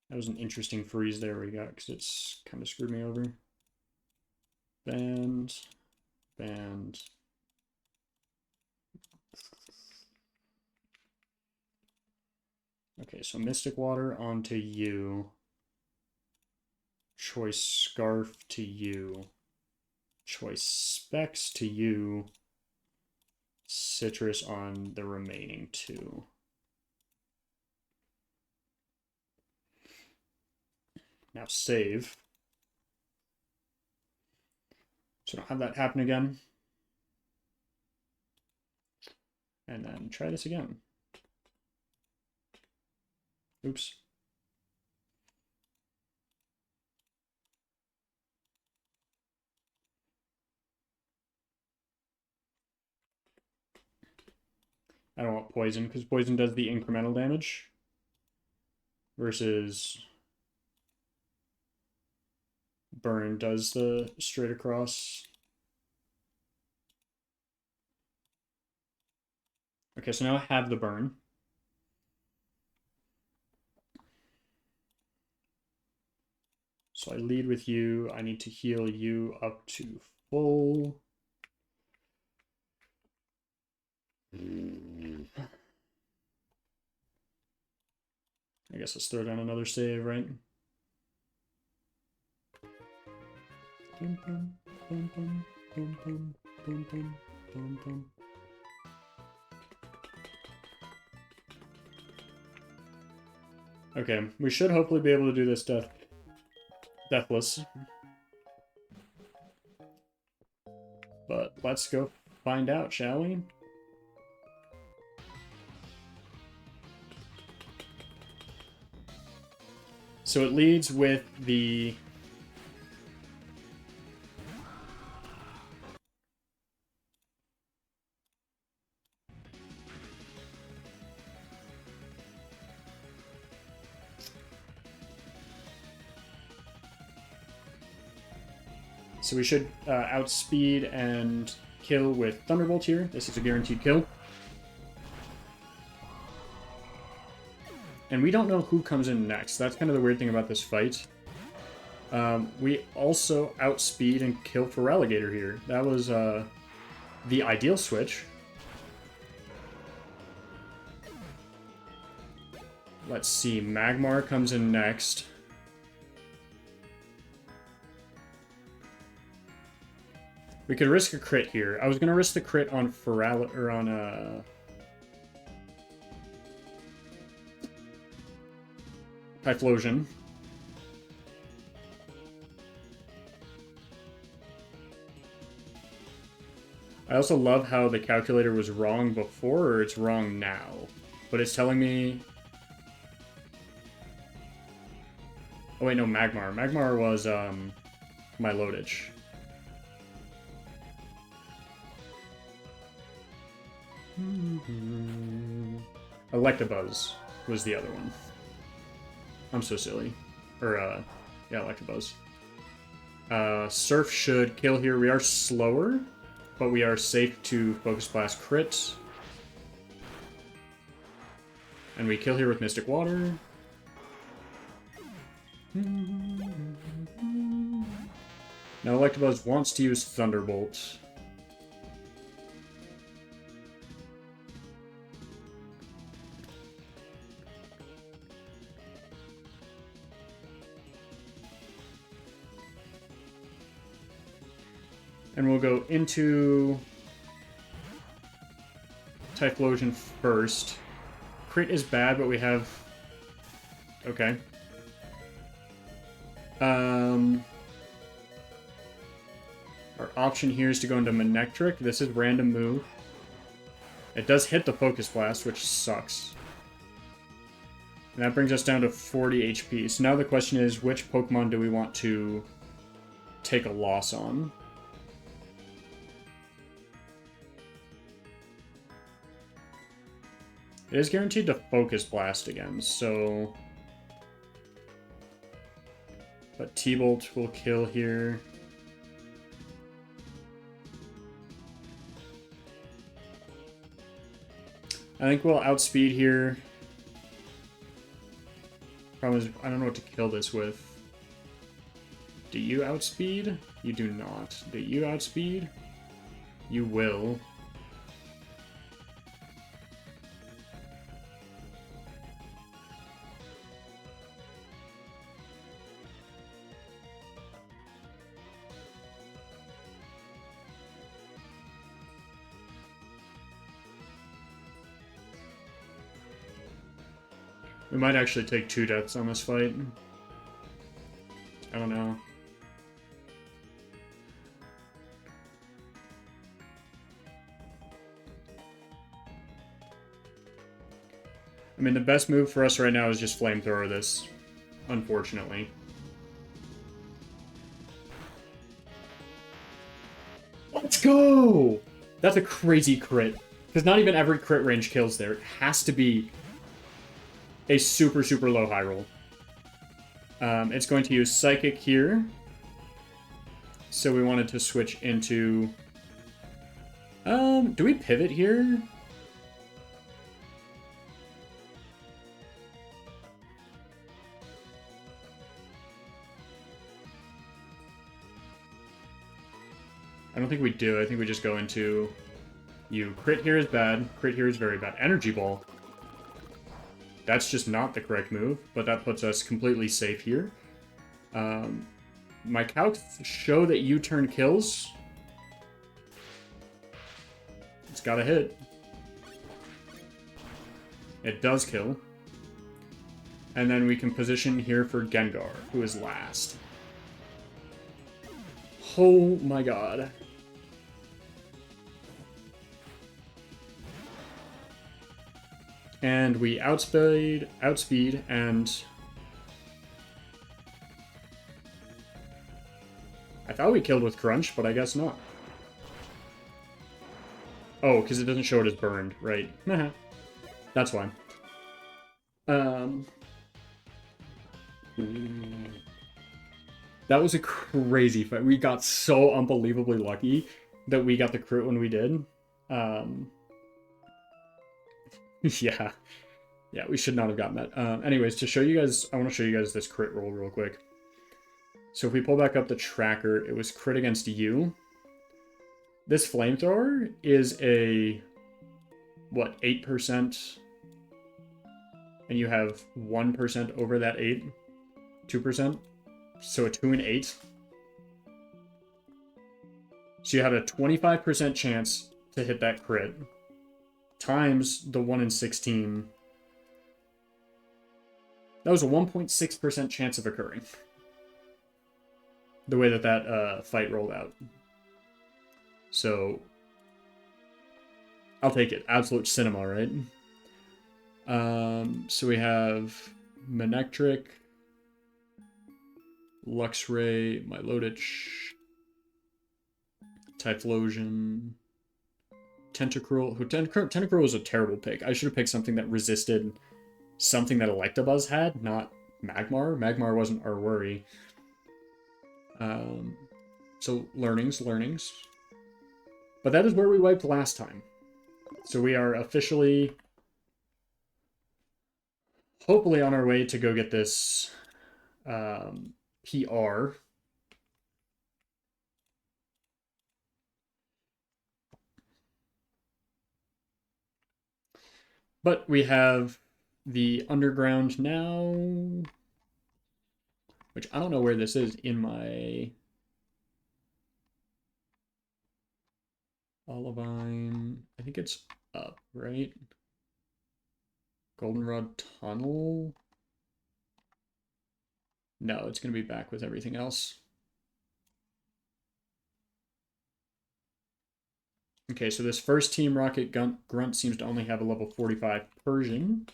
A: That was an interesting freeze there we got, because it's kind of screwed me over. Band. Band. Okay, so Mystic Water onto you. Choice Scarf to you. Choice Specs to you. Citrus on the remaining two. Now save. So don't have that happen again. And then try this again. Oops. I don't want poison, because poison does the incremental damage. Versus burn does the straight across. Okay, so now I have the burn. So I lead with you. I need to heal you up to full. I guess let's throw down another save, right? Okay, we should hopefully be able to do this deathless. But let's go find out, shall we? So it leads with the... So we should outspeed and kill with Thunderbolt here. This is a guaranteed kill. And we don't know who comes in next. That's kind of the weird thing about this fight. We also outspeed and kill for Alligator here. That was the ideal switch. Let's see. Magmar comes in next. We could risk a crit here. I was going to risk the crit on Typhlosion. I also love how the calculator was wrong before, or it's wrong now. But it's telling me... Oh wait, no, Magmar. Magmar was my Lodich. Electabuzz was the other one. I'm so silly. Or, yeah, Electabuzz. Surf should kill here. We are slower, but we are safe to Focus Blast crit. And we kill here with Mystic Water. Now Electabuzz wants to use Thunderbolt. And we'll go into Typhlosion first. Crit is bad, but we have... Okay. Our option here is to go into Manectric. This is random move. It does hit the Focus Blast, which sucks. And that brings us down to 40 HP. So now the question is, which Pokemon do we want to take a loss on? It is guaranteed to focus blast again, so... But T-Bolt will kill here. I think we'll outspeed here. Problem is, I don't know what to kill this with. Do you outspeed? You do not. Do you outspeed? You will. We might actually take 2 deaths on this fight. I don't know. I mean, the best move for us right now is just flamethrower this, unfortunately. Let's go! That's a crazy crit. Because not even every crit range kills there. It has to be a super, super low high roll. It's going to use Psychic here. So we wanted to switch into... do we pivot here? I don't think we do. I think we just go into... You. Crit here is bad. Crit here is very bad. Energy Ball. That's just not the correct move, but that puts us completely safe here. My calcs show that U-turn kills. It's got a hit. It does kill. And then we can position here for Gengar, who is last. Oh my god. And we outspeed, and... I thought we killed with Crunch, but I guess not. Oh, because it doesn't show it as burned, right. That's fine. That was a crazy fight. We got so unbelievably lucky that we got the crit when we did. Yeah. Yeah, we should not have gotten that. Anyways, to show you guys, I want to show you guys this crit roll real quick. So if we pull back up the tracker, it was crit against you. This flamethrower is a, what, 8%? And you have 1% over that 8? 2%? So a 2 and 8. So you had a 25% chance to hit that crit. Times the 1 in 16. That was a 1.6% chance of occurring. The way that that fight rolled out. So, I'll take it. Absolute cinema, right? So we have Manectric, Luxray, Milotic, Typhlosion, Tentacruel. Tentacruel was a terrible pick. I should have picked something that resisted something that Electabuzz had, not Magmar. Magmar wasn't our worry. So, learnings. But that is where we wiped last time. So we are officially, hopefully on our way to go get this PR. But we have the underground now, which I don't know where this is in my Olivine. I think it's up, right? Goldenrod Tunnel? No, it's going to be back with everything else. Okay, so this first Team Rocket Grunt seems to only have a level 45 Persian.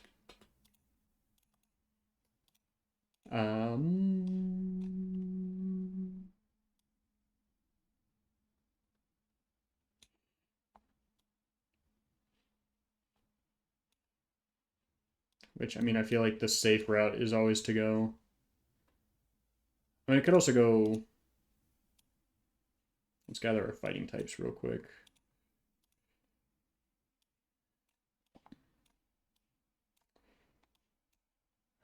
A: Which, I mean, I feel like the safe route is always to go. I mean, it could also go... Let's gather our fighting types real quick.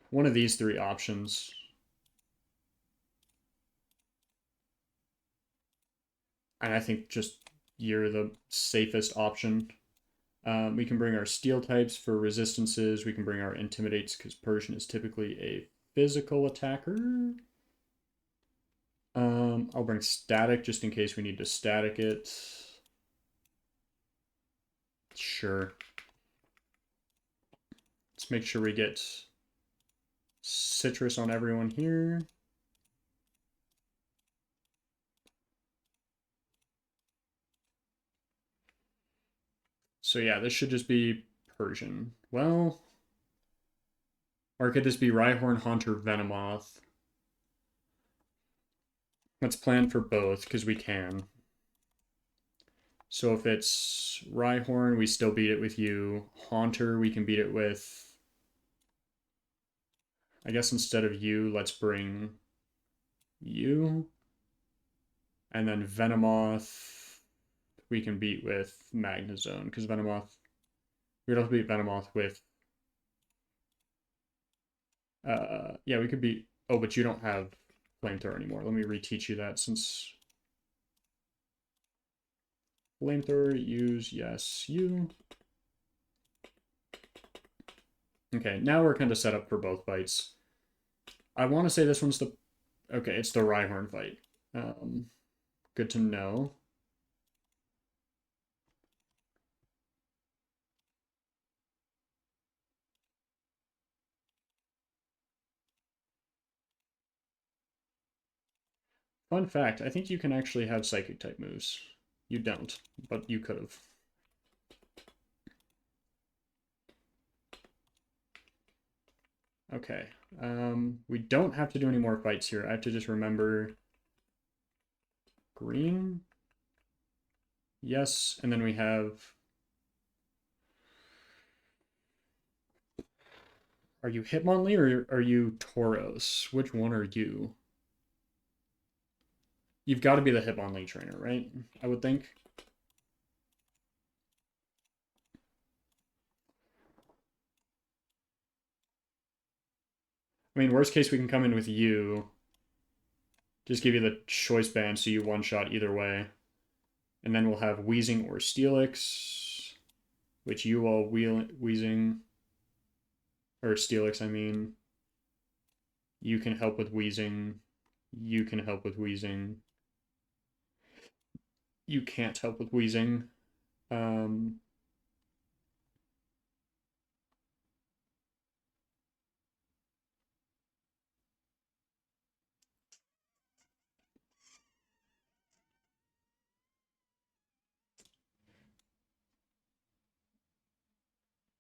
A: One of these three options. And I think just you're the safest option. We can bring our steel types for resistances. We can bring our intimidates because Persian is typically a physical attacker. I'll bring static just in case we need to static it. Sure. Let's make sure we get citrus on everyone here. So yeah, this should just be Persian. Well, or could this be Rhyhorn, Haunter, Venomoth? Let's plan for both because we can. So if it's Rhyhorn, we still beat it with you. Haunter, we can beat it with... I guess instead of you, let's bring you. And then Venomoth, we can beat with Magnezone, because Venomoth... We would also beat Venomoth with... yeah, we could beat... Oh, but you don't have Flamethrower anymore. Let me reteach you that since... Flamethrower, use, yes, you. Okay, now we're kind of set up for both fights. I want to say this one's the... Okay, it's the Rhyhorn fight. Good to know. Fun fact, I think you can actually have Psychic type moves. You don't, but you could have. Okay. We don't have to do any more fights here. I have to just remember green. Yes, and then we have... Are you Hitmonlee or are you Tauros? Which one are you? You've got to be the Hitmonlee trainer, right? I would think. I mean, worst case, we can come in with you. Just give you the choice band so you one-shot either way. And then we'll have Wheezing or Steelix, which you all Wheezing, or Steelix, I mean. You can help with Wheezing. You can help with Wheezing. You can't help with Wheezing.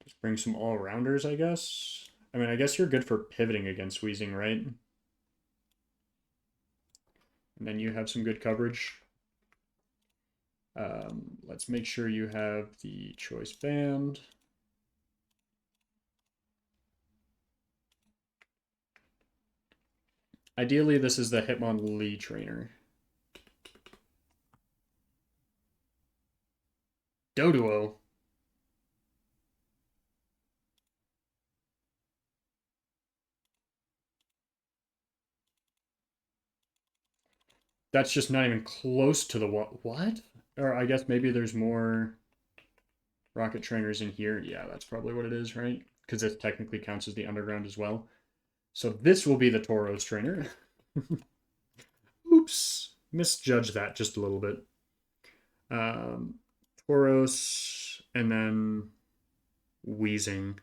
A: Just bring some all-rounders, I guess. I mean, I guess you're good for pivoting against Wheezing, right? And then you have some good coverage. Let's make sure you have the choice band. Ideally, this is the Hitmonlee trainer. Doduo. That's just not even close to the what? Or I guess maybe there's more rocket trainers in here. Yeah, that's probably what it is, right? Because it technically counts as the underground as well. So this will be the Tauros trainer. Oops. Misjudged that just a little bit. Tauros, and then Wheezing.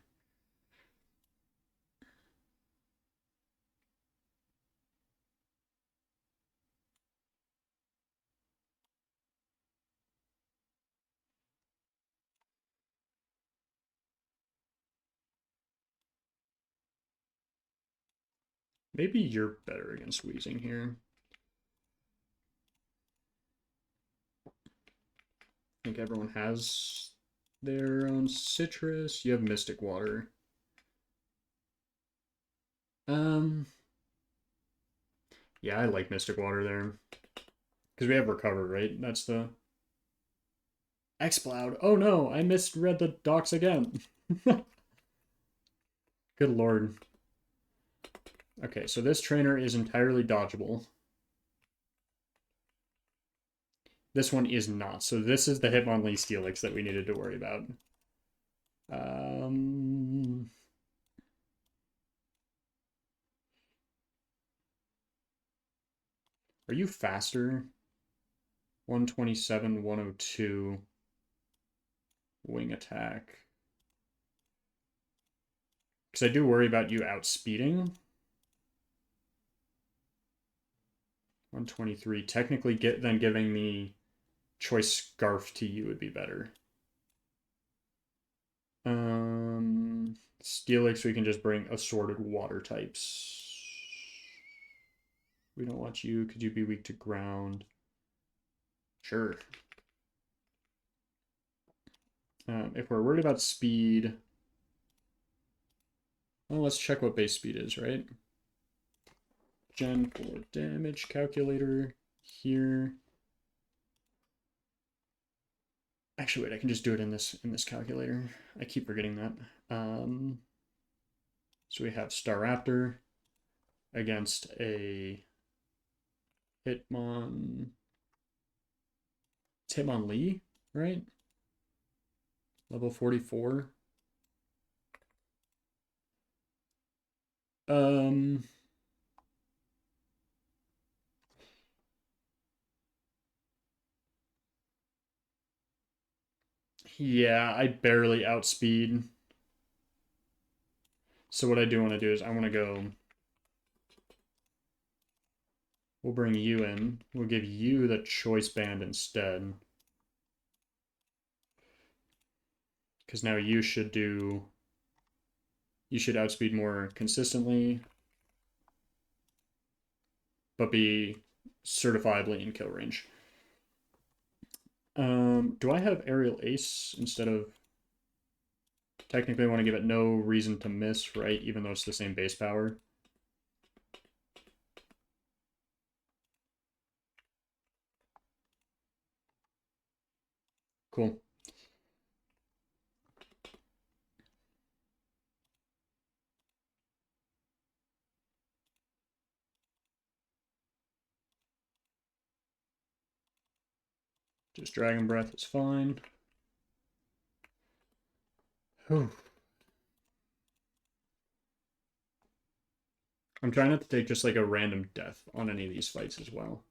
A: Maybe you're better against Wheezing here. I think everyone has their own citrus. You have Mystic Water. Um, yeah, I like Mystic Water there. Because we have Recover, right? That's the... Exploud. Oh no, I misread the docs again. Good lord. Okay, so this trainer is entirely dodgeable. This one is not. So this is the Hitmonlee Steelix that we needed to worry about. Um... Are you faster? 127, 102. Wing attack. Because I do worry about you outspeeding. 123. Technically, then giving me Choice Scarf to you would be better. Steelix, we can just bring assorted water types. We don't want you. Could you be weak to ground? Sure. If we're worried about speed, well, let's check what base speed is, right? Gen 4 damage calculator here. Actually, wait, I can just do it in this calculator. I keep forgetting that. So we have Staraptor against a Hitmon. It's Hitmonlee, right? Level 44. Yeah, I barely outspeed. So what I do want to do is I want to go... We'll bring you in. We'll give you the choice band instead. Because now you should do... You should outspeed more consistently. But be certifiably in kill range. Do I have Aerial Ace instead of... Technically, I want to give it no reason to miss, right? Even though it's the same base power. Cool. Just Dragon Breath is fine. Whew. I'm trying not to take just like a random death on any of these fights as well.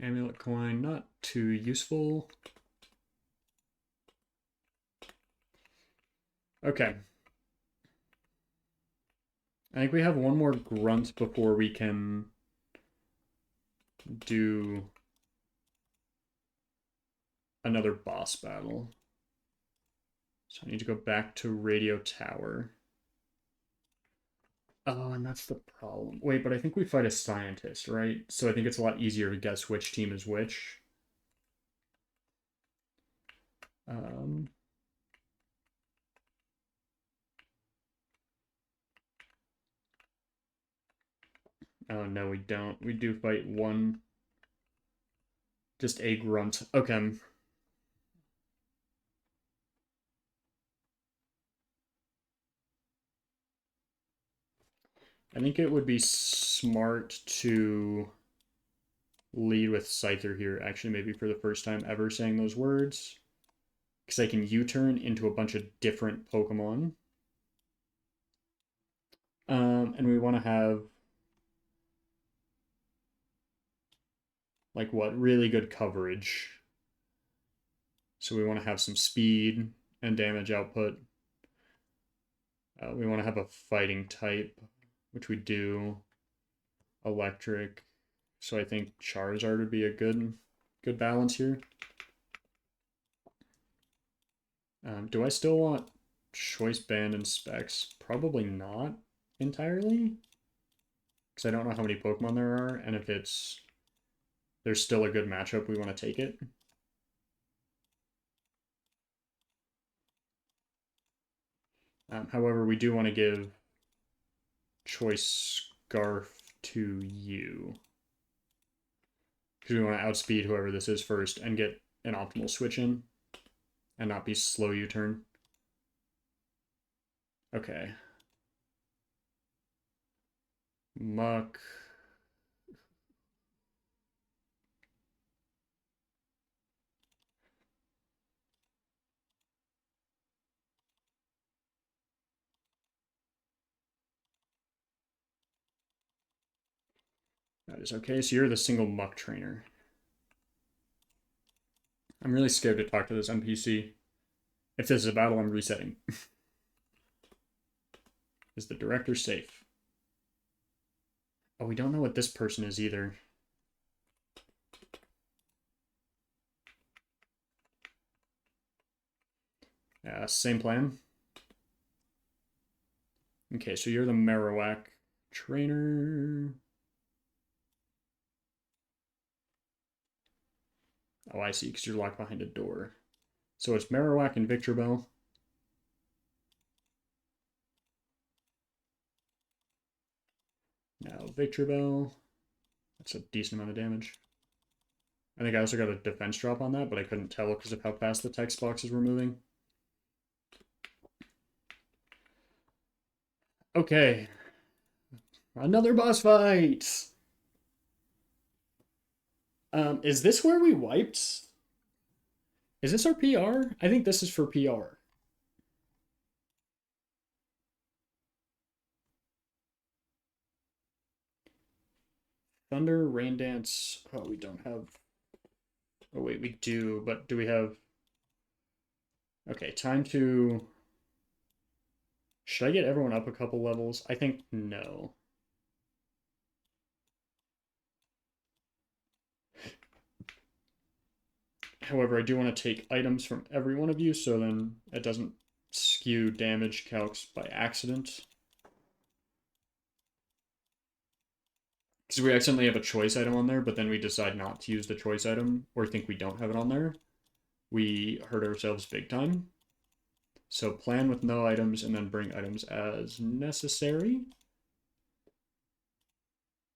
A: Amulet coin, not too useful. Okay. I think we have one more grunt before we can do another boss battle. So I need to go back to Radio Tower. Oh, and that's the problem. Wait, but I think we fight a scientist, right? So I think it's a lot easier to guess which team is which. Oh, no, we don't. We do fight one. Just a grunt. Okay. I think it would be smart to lead with Scyther here, actually, maybe for the first time ever saying those words. Because I can U-turn into a bunch of different Pokemon. And we want to have, like, what? Really good coverage. So we want to have some speed and damage output. We want to have a fighting type, which we do. Electric. So I think Charizard would be a good balance here. Do I still want Choice Band and Specs? Probably not entirely. Because I don't know how many Pokemon there are, and if it's there's still a good matchup, we want to take it. However, we do want to give choice Scarf to you, because we want to outspeed whoever this is first and get an optimal switch in and not be slow U-turn. Okay. Muck. That is okay. So you're the single Muck trainer. I'm really scared to talk to this NPC. If this is a battle, I'm resetting. Is the director safe? Oh, we don't know what this person is either. Same plan. Okay, so you're the Marowak trainer. Oh, I see, because you're locked behind a door. So it's Marowak and Victor Bell. Now Victor Bell. That's a decent amount of damage. I think I also got a defense drop on that, but I couldn't tell because of how fast the text boxes were moving. Okay. Another boss fight! Is this where we wiped? Is this our PR? I think this is for PR. Thunder, Rain Dance. Oh, we don't have... Oh, wait, we do, but do we have... Okay, time to... Should I get everyone up a couple levels? I think no. However, I do want to take items from every one of you, so then it doesn't skew damage calcs by accident. Because we accidentally have a choice item on there, but then we decide not to use the choice item, or think we don't have it on there. We hurt ourselves big time. So plan with no items, and then bring items as necessary.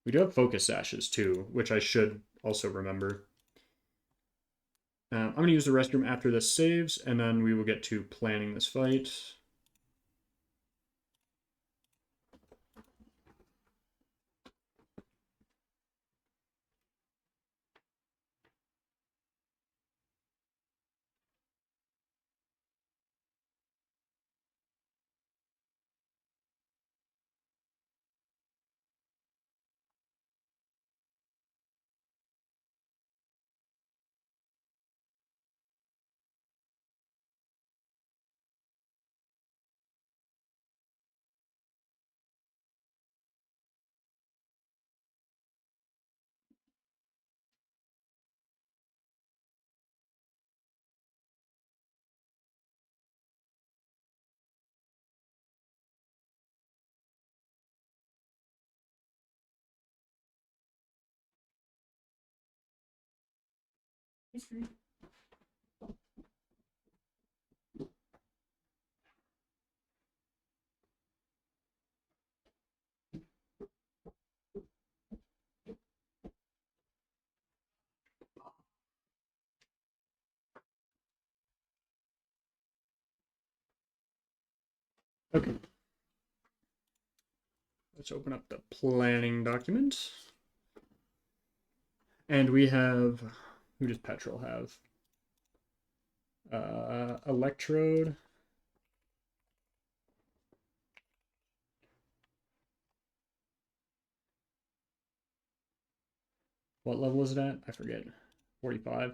A: We do have focus sashes, too, which I should also remember. I'm going to use the restroom after this saves, and then we will get to planning this fight. Okay. Let's open up the planning document. And we have... Who does Petrol have? Electrode. What level is it at? I forget. 45.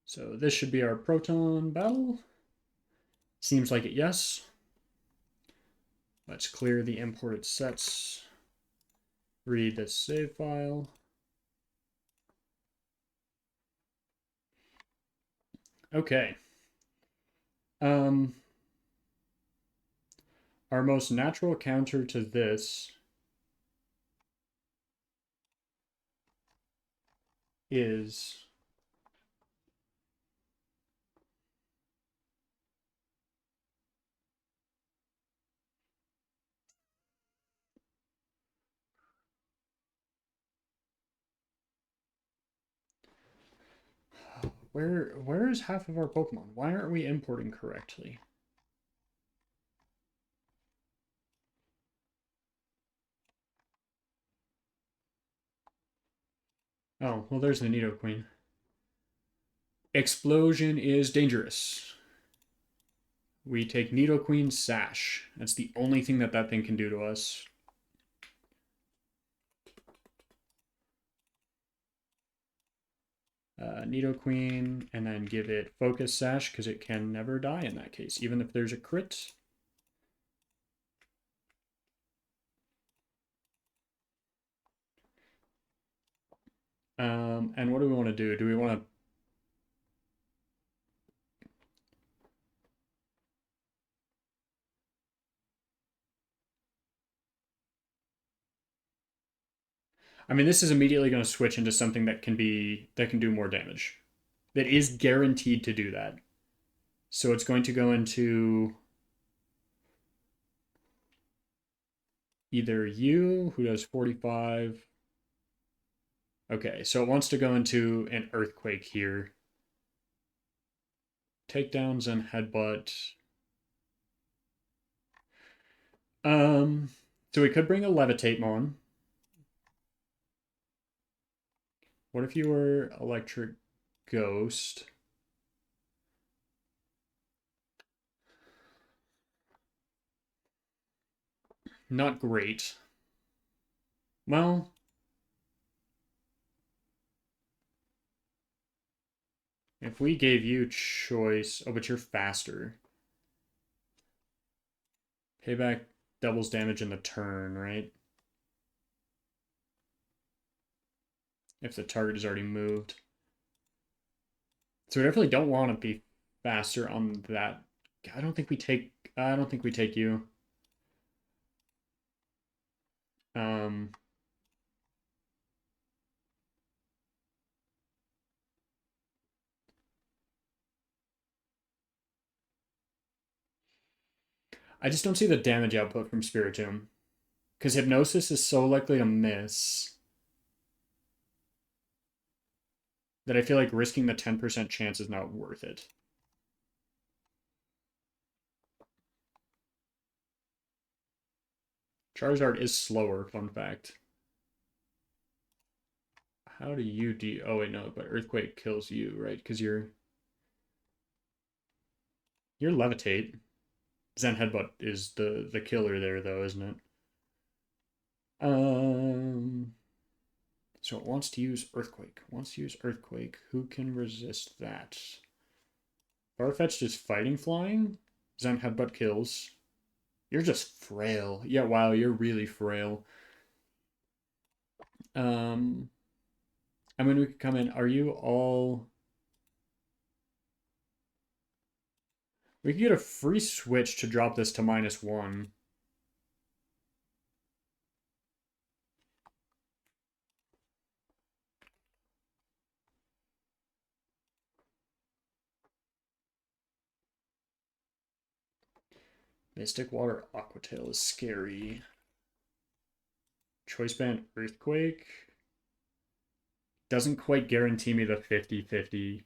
A: So this should be our Proton battle. Seems like it, yes. Let's clear the imported sets. Read this save file. Okay. Our most natural counter to this is where is half of our Pokemon? Why aren't we importing correctly? Oh, well, there's the Nidoqueen. Explosion is dangerous. We take Nidoqueen Sash. That's the only thing that that thing can do to us. Nidoqueen, and then give it Focus Sash because it can never die in that case, even if there's a crit. And what do we want to do? Do we want to... I mean, this is immediately going to switch into something that can do more damage. That is guaranteed to do that. So it's going to go into either you, who does 45. Okay, so it wants to go into an Earthquake here. Takedowns and Headbutt. So we could bring a Levitate Mon. What if you were Electric Ghost? Not great. Well, if we gave you choice... Oh, but you're faster. Payback doubles damage in the turn, right? If the target is already moved. So we definitely don't want to be faster on that. I don't think we take you. Um I just don't see the damage output from Spiritomb. Because Hypnosis is so likely to miss that I feel like risking the 10% chance is not worth it. Charizard is slower, fun fact. How do you do... Oh, wait, no, but Earthquake kills you, right? Because you're Levitate. Zen Headbutt is the killer there, though, isn't it? So it wants to use Earthquake. Who can resist that? Farfetch'd is Fighting Flying. Zen Headbutt kills. You're just frail. Yeah, wow, you're really frail. Um, I mean, we could come in. Are you all... We could get a free switch to drop this to -1. Mystic Water Aquatail is scary. Choice Band Earthquake doesn't quite guarantee me the 50-50.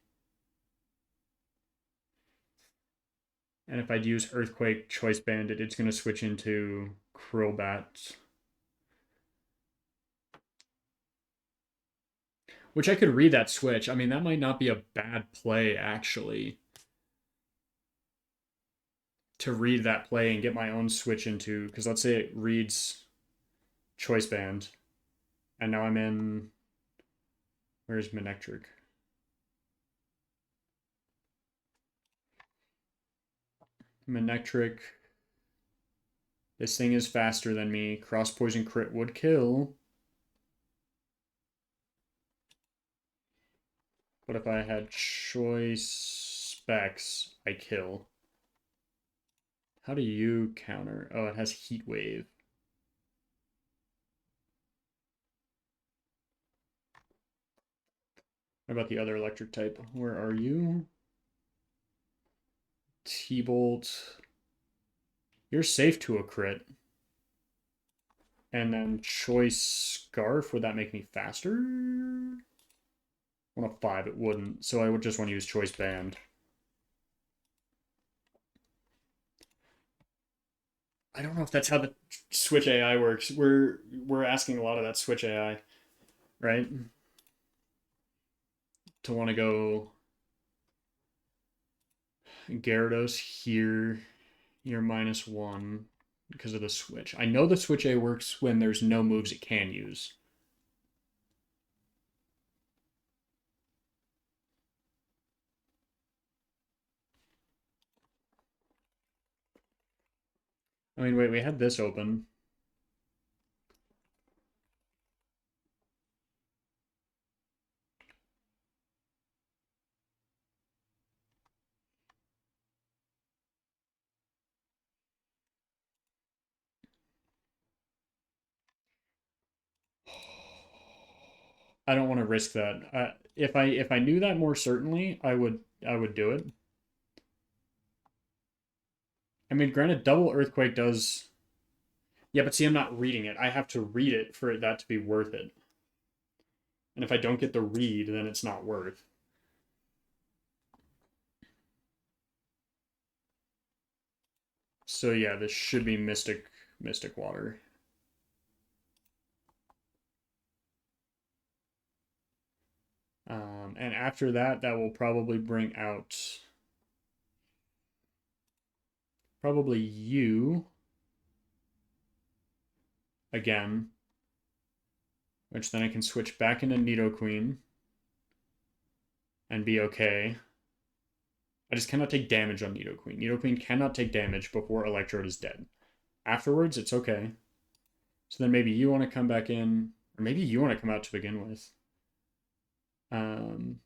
A: And if I'd use Earthquake Choice Bandit, it's going to switch into Crobat. Which I could read that switch. I mean, that might not be a bad play, actually. To read that play and get my own switch into... Because let's say it reads Choice Band. And now I'm in... Where's Manectric? Manectric. This thing is faster than me. Cross Poison Crit would kill. But if I had choice specs, I kill. How do you counter? Oh, it has Heat Wave. What about the other electric type? Where are you? T-Bolt. You're safe to a crit. And then choice scarf. Would that make me faster? 105, it wouldn't. So I would just want to use choice band. I don't know if that's how the Switch AI works. We're asking a lot of that Switch AI, right? To want to go Gyarados here, you're -1 because of the Switch. I know the Switch A works when there's no moves it can use. I mean, wait, we had this open. I don't want to risk that. If I knew that more certainly, I would do it. I mean, granted, double earthquake does. Yeah, but see, I'm not reading it. I have to read it for that to be worth it. And if I don't get the read, then it's not worth. So yeah, this should be Mystic Water. And after that, that will probably bring out probably you again, which then I can switch back into Nidoqueen and be okay. I just cannot take damage on Nidoqueen. Nidoqueen cannot take damage before Electrode is dead. Afterwards, it's okay. So then maybe you want to come back in, or maybe you want to come out to begin with. Um,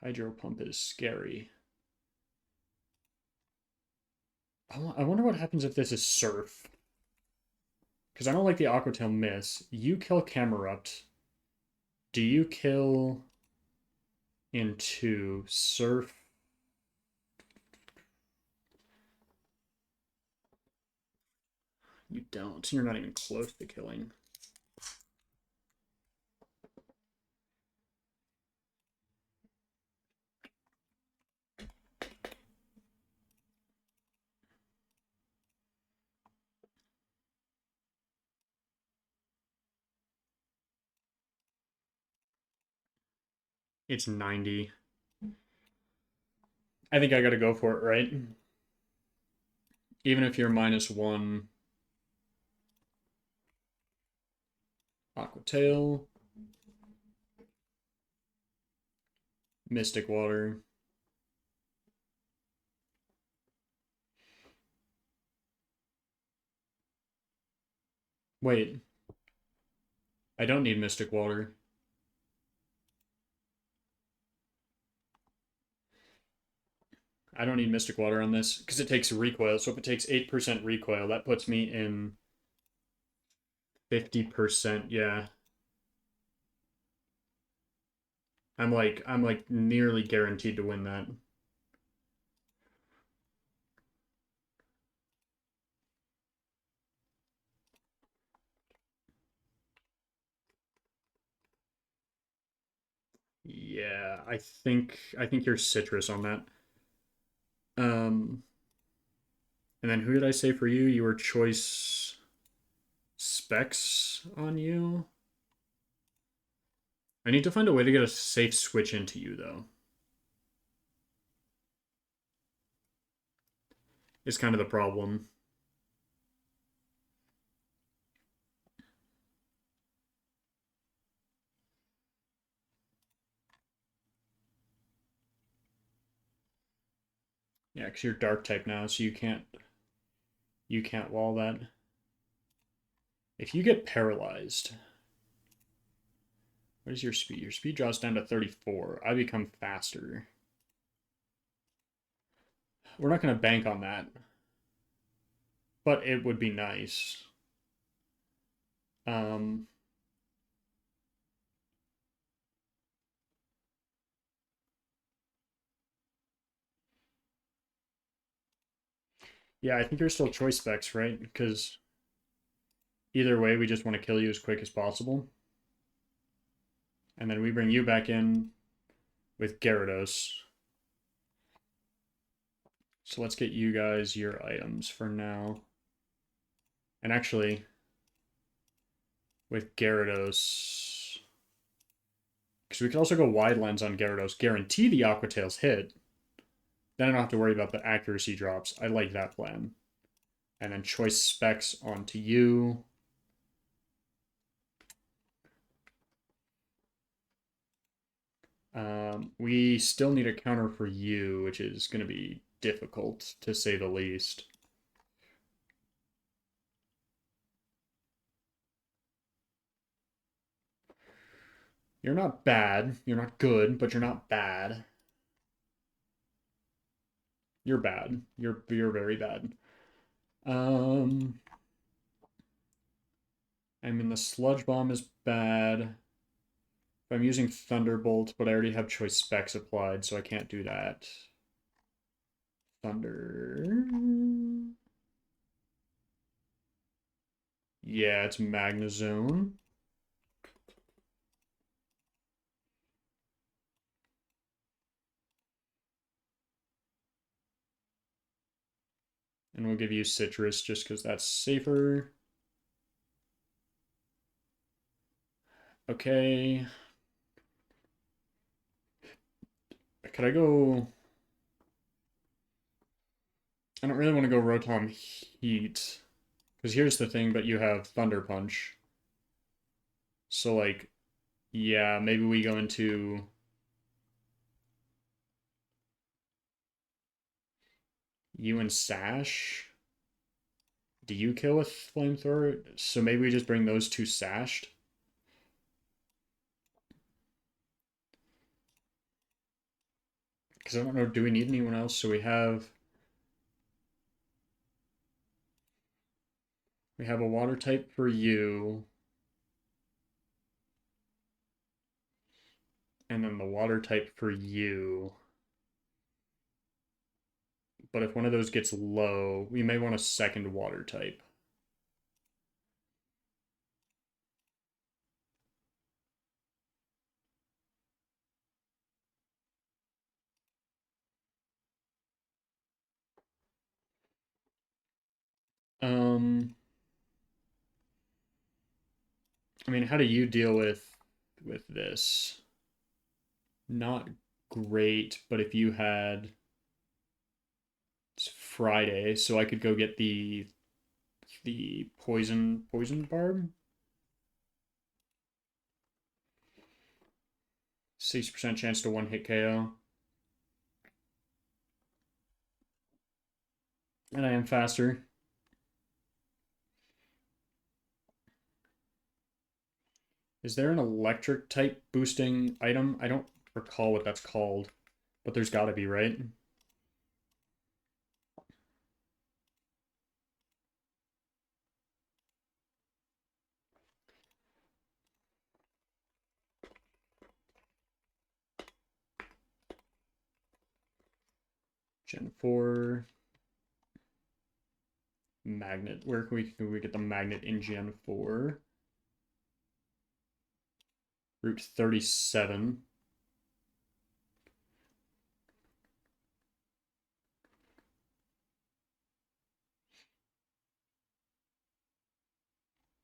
A: Hydro Pump is scary. I wonder what happens if this is Surf. Because I don't like the Aqua Tail miss. You kill Camerupt. Do you kill into Surf? You don't. You're not even close to killing. It's 90. I think I gotta go for it, right? Even if you're -1 Aqua Tail, Mystic Water. Wait, I don't need Mystic Water. I don't need Mystic Water on this because it takes recoil. So if it takes 8% recoil, that puts me in 50%. Yeah. I'm like nearly guaranteed to win that. Yeah, I think you're citrus on that. Um and then who did I say for you? You were choice specs on you. I need to find a way to get a safe switch into you though. Is kind of the problem. Yeah, because you're dark type now, so you can't wall that. If you get paralyzed, What is your speed? Your speed drops down to 34. I become faster. We're not going to bank on that, but it would be nice. Um, yeah, I think you're still choice specs, right? Because either way, we just want to kill you as quick as possible. And then we bring you back in with Gyarados. So let's get you guys your items for now. And actually, with Gyarados, because we can also go wide lens on Gyarados, guarantee the Aqua Tails hit. Then I don't have to worry about the accuracy drops. I like that plan. And then choice specs onto you. We still need a counter for you, which is going to be difficult, to say the least. You're not bad. You're not good, but you're not bad. You're bad. You're very bad. I mean, the Sludge Bomb is bad. If I'm using Thunderbolt, but I already have choice specs applied, so I can't do that. Thunder. Yeah, it's Magnezone. And we'll give you Citrus just because that's safer. Okay. Could I go... I don't really want to go Rotom Heat. Because here's the thing, but you have Thunder Punch. So, like, yeah, maybe we go into... You and Sash? Do you kill with Flamethrower? So maybe we just bring those two Sashed? Because I don't know, do we need anyone else? So we have... We have a water type for you. And then the water type for you. But if one of those gets low, we may want a second water type. Um, I mean, how do you deal with this? Not great, but if you had it's Friday, so I could go get the poison barb. 60% chance to one hit KO. And I am faster. Is there an electric type boosting item? I don't recall what that's called, but there's gotta be, right? Gen 4. Magnet. Where can we get the magnet in Gen 4? Route 37.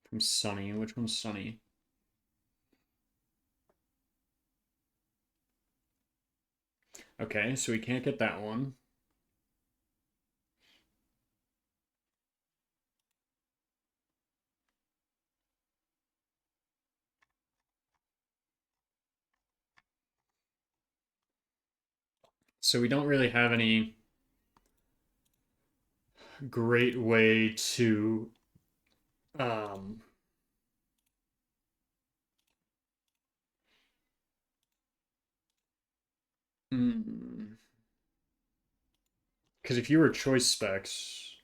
A: From Sunny. Which one's Sunny? Okay, so we can't get that one. So we don't really have any great way to um Because if you were choice specs,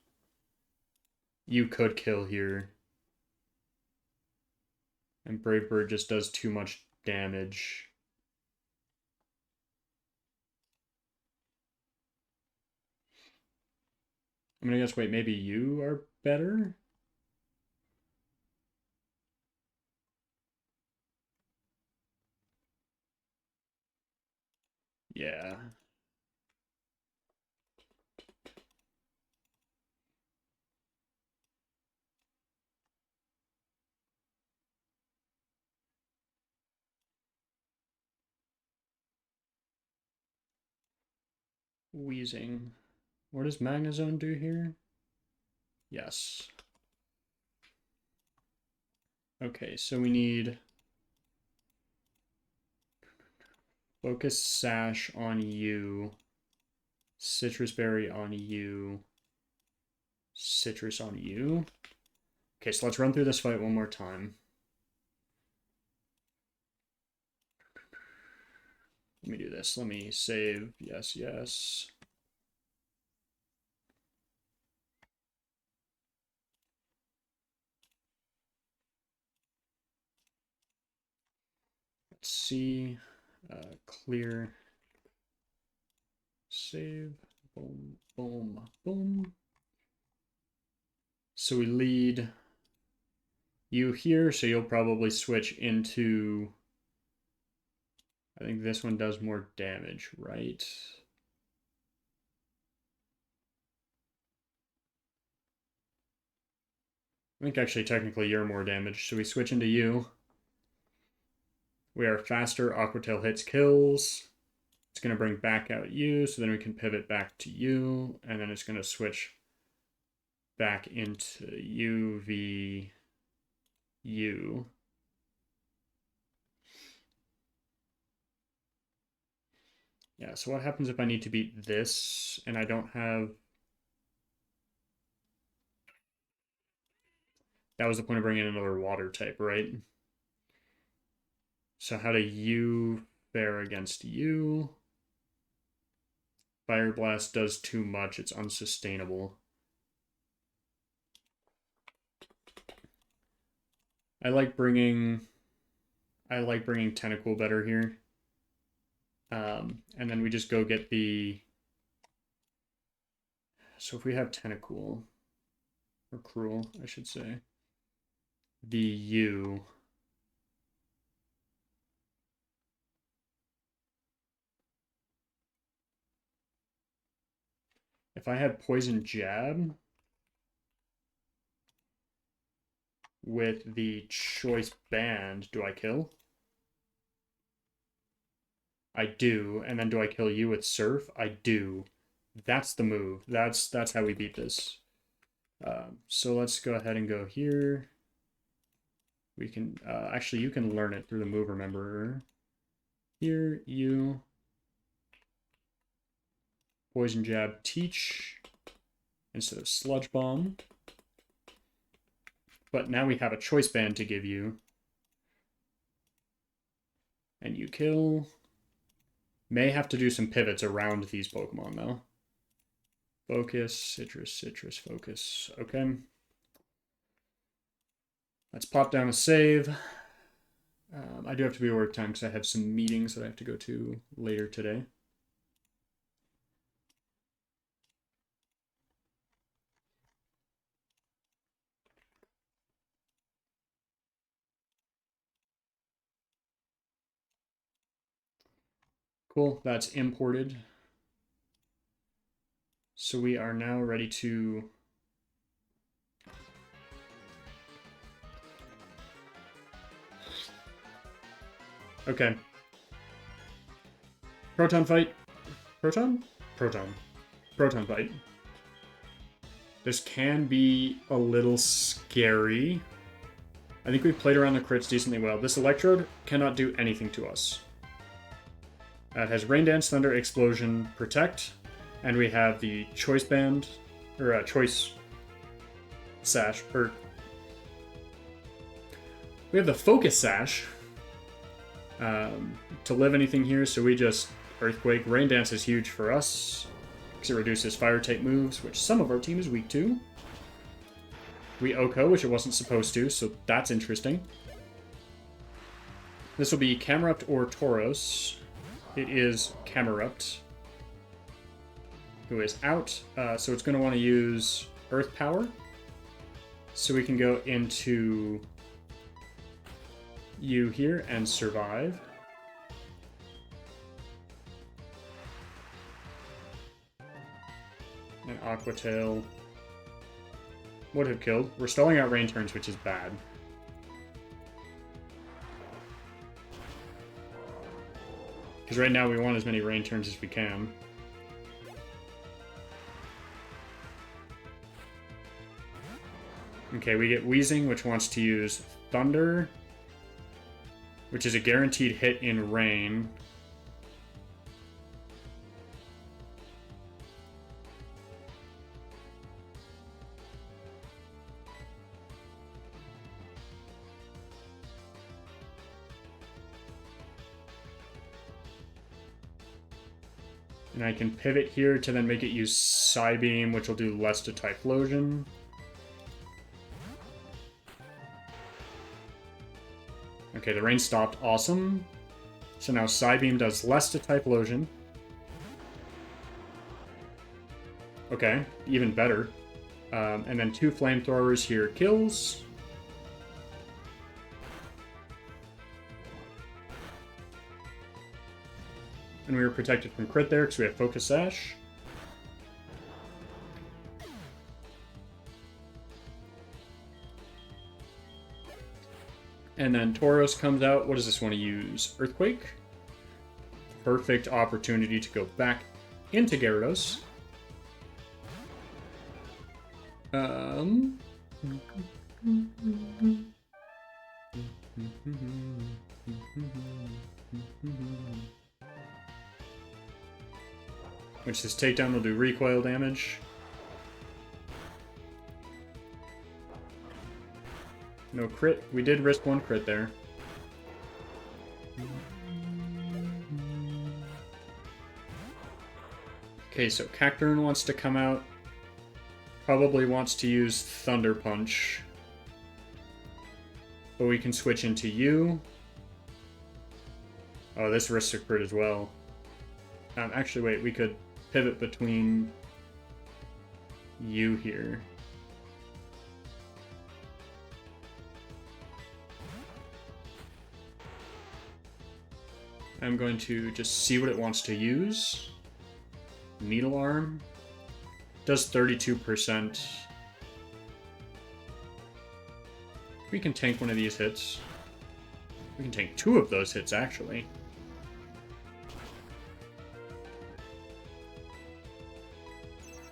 A: you could kill here. And Brave Bird just does too much damage. I'm gonna guess, wait, maybe you are better? Yeah. Wheezing. What does Magnezone do here? Yes. Okay, so we need Focus Sash on you, Citrus Berry on you, Citrus on you. Okay, so let's run through this fight one more time. Let me do this. Let me save. Yes, yes. Let's see. Clear. Save. Boom, boom, boom. So we lead you here, so you'll probably switch into... I think this one does more damage, right? I think actually technically you're more damage, so we switch into you. We are faster, Aquatail hits kills. It's going to bring back out you, so then we can pivot back to you, and then it's going to switch back into UV U. Yeah, so what happens if I need to beat this and I don't have... That was the point of bringing in another water type, right? So how do you fare against you? Fire Blast does too much. It's unsustainable. I like bringing Tentacool better here. And then we just go get the... So if we have Tentacool, or Cruel, I should say, the U... If I had Poison Jab with the Choice Band, do I kill? I do. And then do I kill you with Surf? I do. That's the move. That's how we beat this. So let's go ahead and go here. We can... actually, you can learn it through the move rememberer. Here, you... Poison Jab, Teach, instead of Sludge Bomb. But now we have a Choice Band to give you. And you kill. May have to do some pivots around these Pokemon, though. Focus, Citrus, Citrus, Focus. Okay. Let's pop down a save. I do have to be at work time because I have some meetings that I have to go to later today. Cool, that's imported. So we are now ready to... Okay. Proton fight. Proton? Proton. Proton fight. This can be a little scary. I think we've played around the crits decently well. This Electrode cannot do anything to us. It has Rain Dance, Thunder, Explosion, Protect, and we have the Choice Band, or Choice Sash, or... We have the Focus Sash to live anything here, so we just Earthquake. Rain Dance is huge for us, because it reduces fire-type moves, which some of our team is weak to. We Oko, which it wasn't supposed to, so that's interesting. This will be Camerupt or Tauros. It is Camerupt, who is out, so it's going to want to use Earth Power. So we can go into you here and survive. And Aqua Tail would have killed. We're stalling out rain turns, which is bad. Because right now we want as many rain turns as we can. Okay, we get Wheezing, which wants to use Thunder, which is a guaranteed hit in rain. And I can pivot here to then make it use Psybeam, which will do less to Typhlosion. Okay, the rain stopped. Awesome. So now Psybeam does less to Typhlosion. Okay, even better. And then 2 Flamethrowers here kills. And we were protected from crit there because we have Focus Sash. And then Tauros comes out. What does this want to use? Earthquake. Perfect opportunity to go back into Gyarados. Which this takedown will do recoil damage. No crit. We did risk 1 crit there. Okay, so Cacturne wants to come out. Probably wants to use Thunder Punch. But we can switch into you. Oh, this risks a crit as well. Actually, wait, we could pivot between you here. I'm going to just see what it wants to use. Needle Arm. Does 32%. We can tank one of these hits. We can tank 2 of those hits, actually.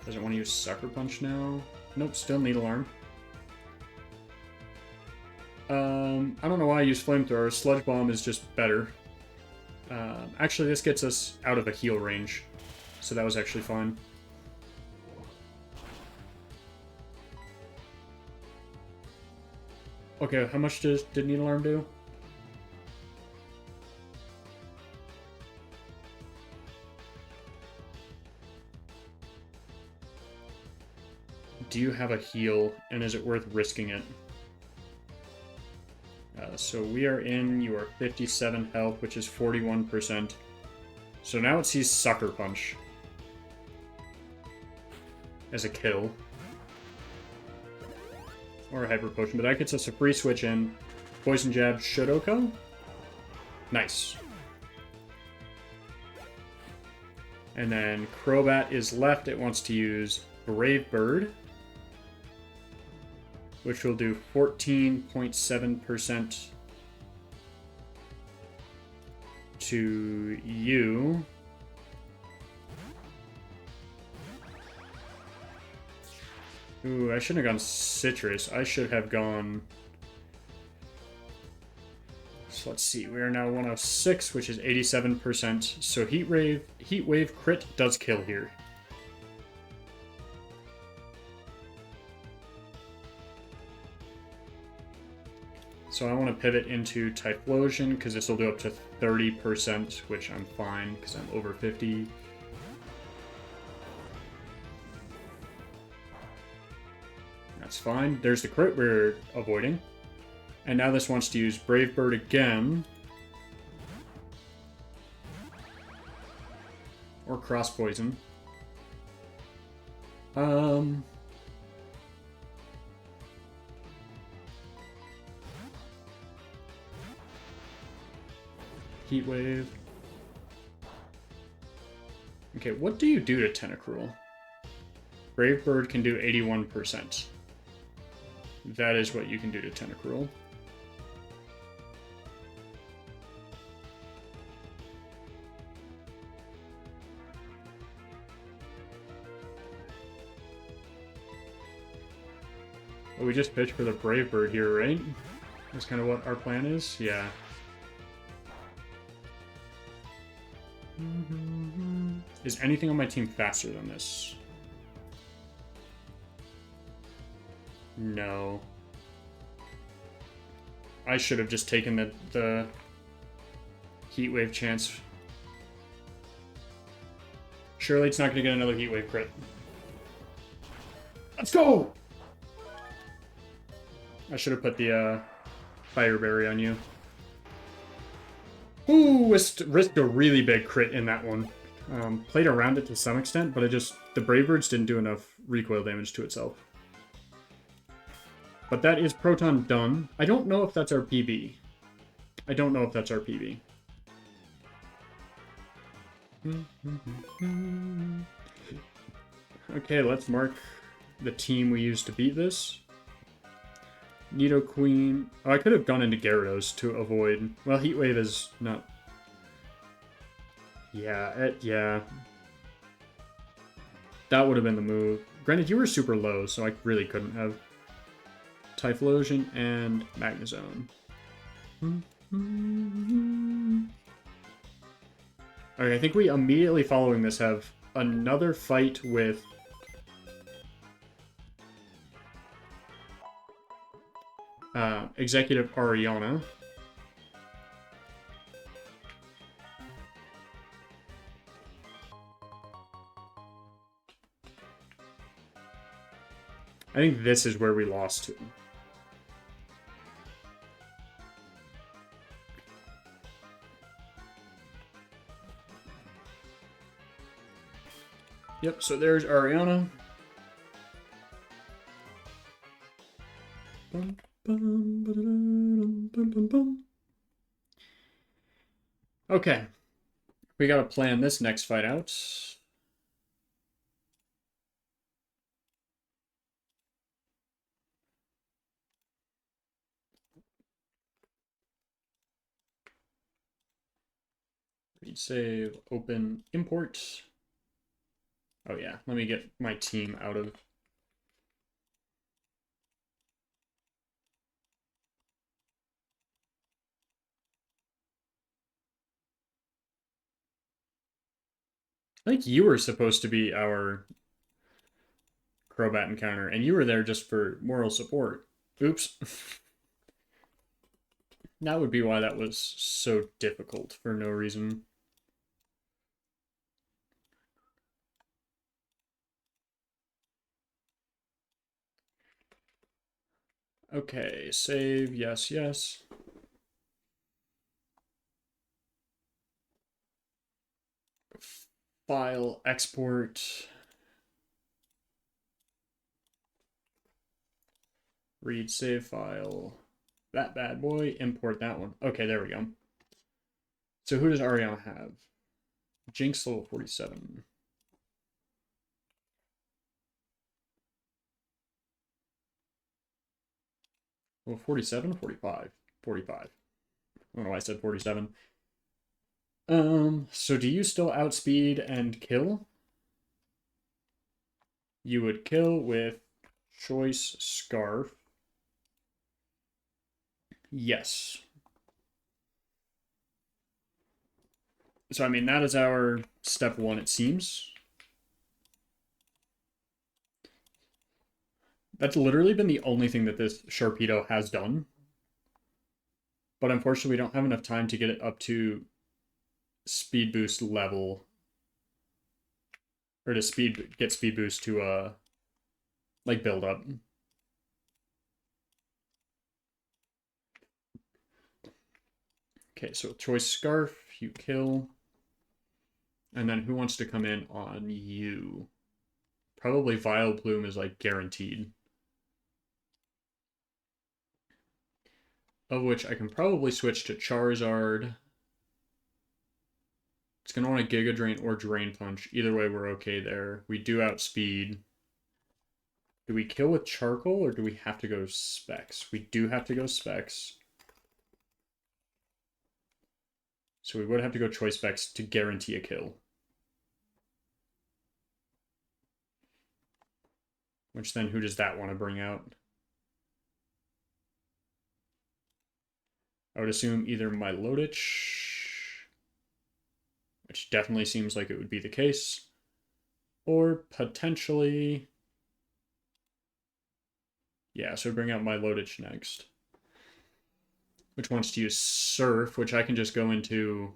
A: Doesn't want to use Sucker Punch now. Nope, still Needle Arm. I don't know why I use Flamethrower. Sludge Bomb is just better. Actually, this gets us out of a heal range. So that was actually fine. Okay, how much did Needle Arm do? Do you have a heal, and is it worth risking it? So we are in, you are 57 health, which is 41%. So now it sees Sucker Punch as a kill. Or a Hyper Potion, but that gets us a free switch in. Poison Jab should Oko. Nice. And then Crobat is left. It wants to use Brave Bird, which will do 14.7% to you. Ooh, I shouldn't have gone Citrus. I should have gone... So let's see. We are now 106, which is 87%. So Heat Wave crit does kill here. So I want to pivot into Typhlosion because this will do up to 30%, which I'm fine because I'm over 50. That's fine. There's the crit we're avoiding. And now this wants to use Brave Bird again. Or Cross Poison. Heat Wave. Okay, what do you do to Tentacruel? Brave Bird can do 81%. That is what you can do to Tentacruel. Well, we just pitched for the Brave Bird here, right? That's kind of what our plan is? Yeah. Is anything on my team faster than this? No. I should have just taken the Heat Wave chance. Surely it's not going to get another Heat Wave crit. Let's go! I should have put the Fire Berry on you. Ooh, risked a really big crit in that one. Played around it to some extent, but the Brave Birds didn't do enough recoil damage to itself. But that is Proton done. I don't know if that's our PB. Okay, let's mark the team we used to beat this. Nidoqueen. Oh, I could have gone into Gyarados to avoid... Well, Heat Wave is not... Yeah, yeah. That would have been the move. Granted, you were super low, so I really couldn't have. Typhlosion and Magnezone. Okay, I think we immediately following this have another fight with... Executive Ariana. I think this is where we lost to. Yep, so there's Ariana. Okay. We gotta plan this next fight out. Read save, open, import. Oh yeah, let me get my team out of... I think you were supposed to be our Crobat encounter, and you were there just for moral support. Oops. That would be why that was so difficult for no reason. Okay, save, yes, yes. File, export. Read save file. That bad boy. Import that one. Okay, there we go. So who does Ariana have? Jinx level 47. Well, 47 or 45? 45. I don't know why I said 47. So do you still outspeed and kill? You would kill with Choice Scarf. Yes. So, I mean, that is our step one, it seems. That's literally been the only thing that this Sharpedo has done. But unfortunately, we don't have enough time to get it up to speed boost level, or to get speed boost to like build up. Okay, so choice scarf, you kill. And then who wants to come in on you? Probably Vileplume is like guaranteed. Of which I can probably switch to Charizard. It's going to want a Giga Drain or Drain Punch. Either way, we're okay there. We do outspeed. Do we kill with Charcoal or do we have to go Specs? We do have to go Specs. So we would have to go Choice Specs to guarantee a kill. Which then, who does that want to bring out? I would assume either Milotic, which definitely seems like it would be the case, or potentially... Yeah, so bring out Milotic next. Which wants to use Surf, which I can just go into...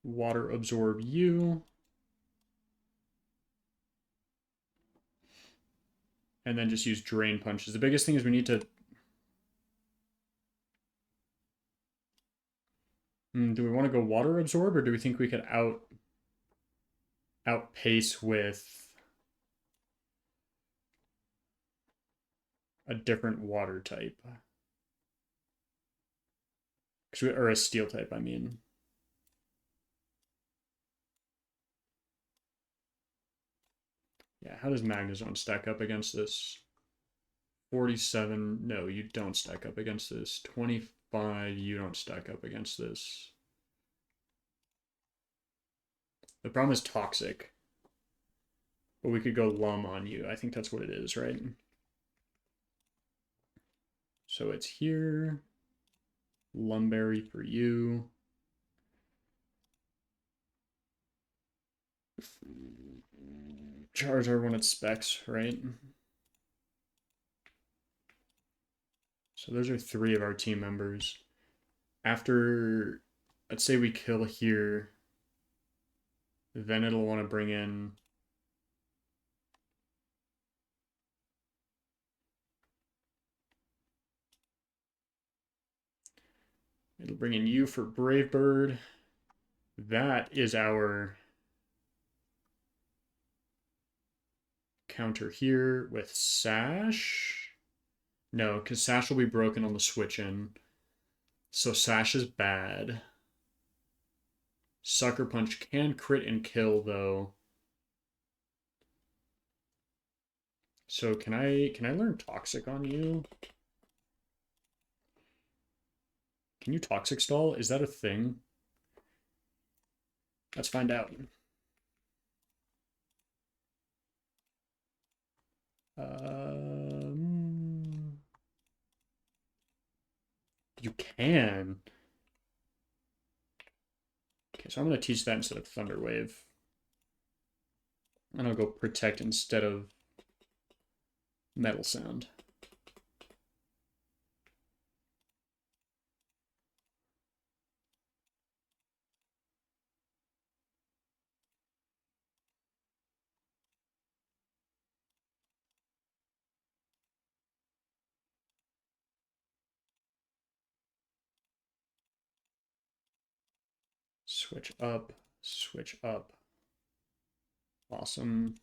A: Water Absorb you. And then just use Drain Punches. The biggest thing is we need to... do we want to go Water Absorb, or do we think we could outpace with a different water type? Or a steel type, I mean. Yeah, how does Magnezone stack up against this? 47, no, you don't stack up against this. 25, you don't stack up against this. The problem is Toxic. But we could go Lum on you. I think that's what it is, right? So it's here. Lumberry for you. Charizard when it specs, right? So those are 3 of our team members. After, let's say we kill here, then it'll want to bring in... It'll bring in you for Brave Bird. That is our counter here with Sash. No, because Sash will be broken on the switch in. So Sash is bad. Sucker Punch can crit and kill, though. So can I learn Toxic on you? Can you Toxic Stall? Is that a thing? Let's find out. You can. Okay, so I'm going to teach that instead of Thunder Wave. And I'll go Protect instead of Metal Sound. Switch up, switch up. Awesome.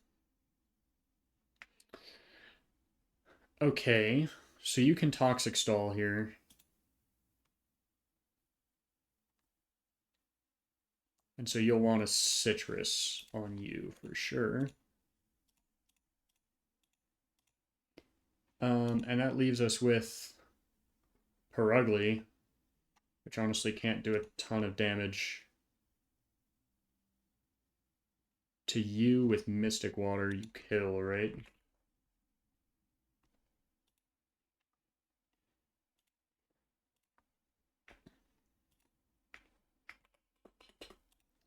A: Okay, so you can Toxic Stall here. And so you'll want a Citrus on you for sure. And that leaves us with Perugly, which honestly can't do a ton of damage to you with Mystic Water. You kill, right?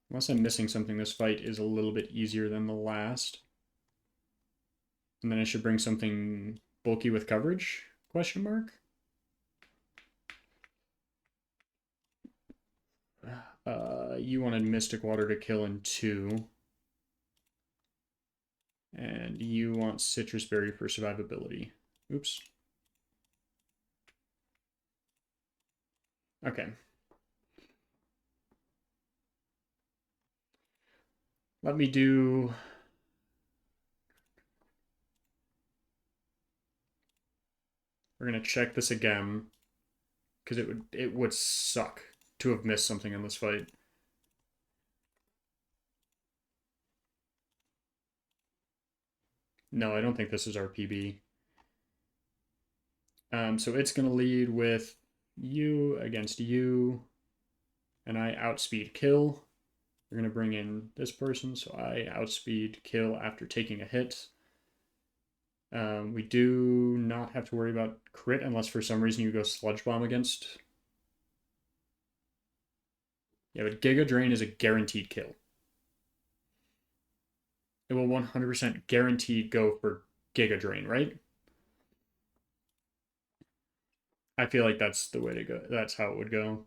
A: Unless I'm missing something, this fight is a little bit easier than the last. And then I should bring something bulky with coverage, question mark. You wanted Mystic Water to kill in 2. And you want Citrus Berry for survivability. Oops. Okay. Let me do... We're going to check this again, because it would suck to have missed something in this fight. No, I don't think this is our PB. So it's going to lead with you against you, and I outspeed kill. We're going to bring in this person, so I outspeed kill after taking a hit. We do not have to worry about crit unless for some reason you go Sludge Bomb against. Yeah, but Giga Drain is a guaranteed kill. It will 100% guaranteed go for Giga Drain, right? I feel like that's the way to go. That's how it would go.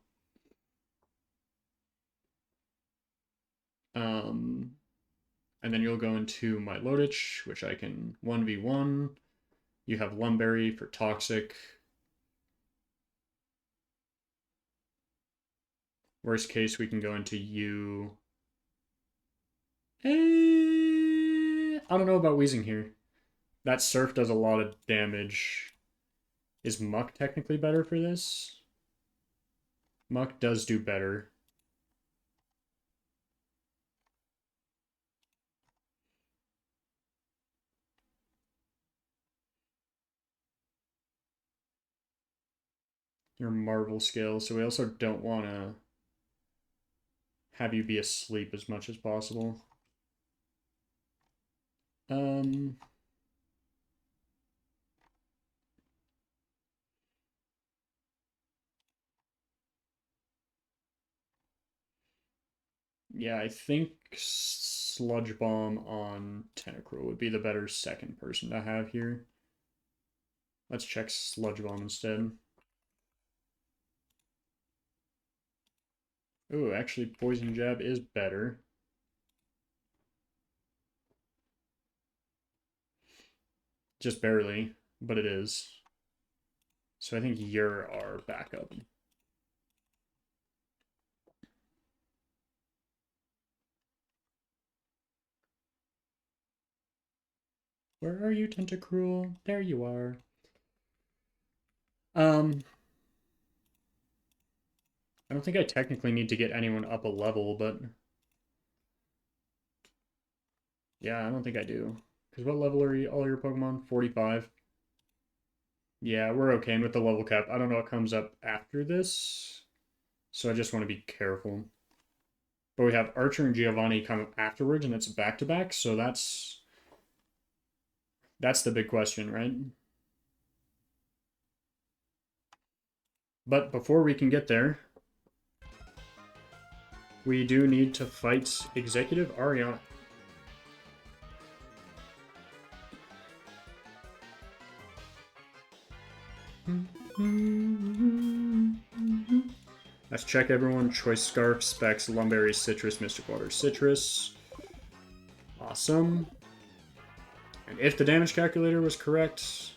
A: And then you'll go into my Lodich, which I can 1v1. You have Lumberry for Toxic. Worst case, we can go into you. I don't know about Wheezing here. That Surf does a lot of damage. Is Muck technically better for this? Muck does do better. Your Marvel skill, so we also don't want to have you be asleep as much as possible. Yeah, I think Sludge Bomb on Tentacruel would be the better second person to have here. Let's check Sludge Bomb instead. Ooh, actually Poison Jab is better. Just barely, but it is. So I think you're our backup. Where are you, Tentacruel? There you are. I don't think I technically need to get anyone up a level, but... Yeah, I don't think I do. Because what level are all your Pokemon? 45? Yeah, we're okay with the level cap. I don't know what comes up after this, so I just want to be careful. But we have Archer and Giovanni come up afterwards, and it's back-to-back, so that's the big question, right? But before we can get there, we do need to fight Executive Ariana. Let's check everyone. Choice Scarf, Specs, Lumberry, Citrus, Mystic Water, Citrus. Awesome. And if the damage calculator was correct,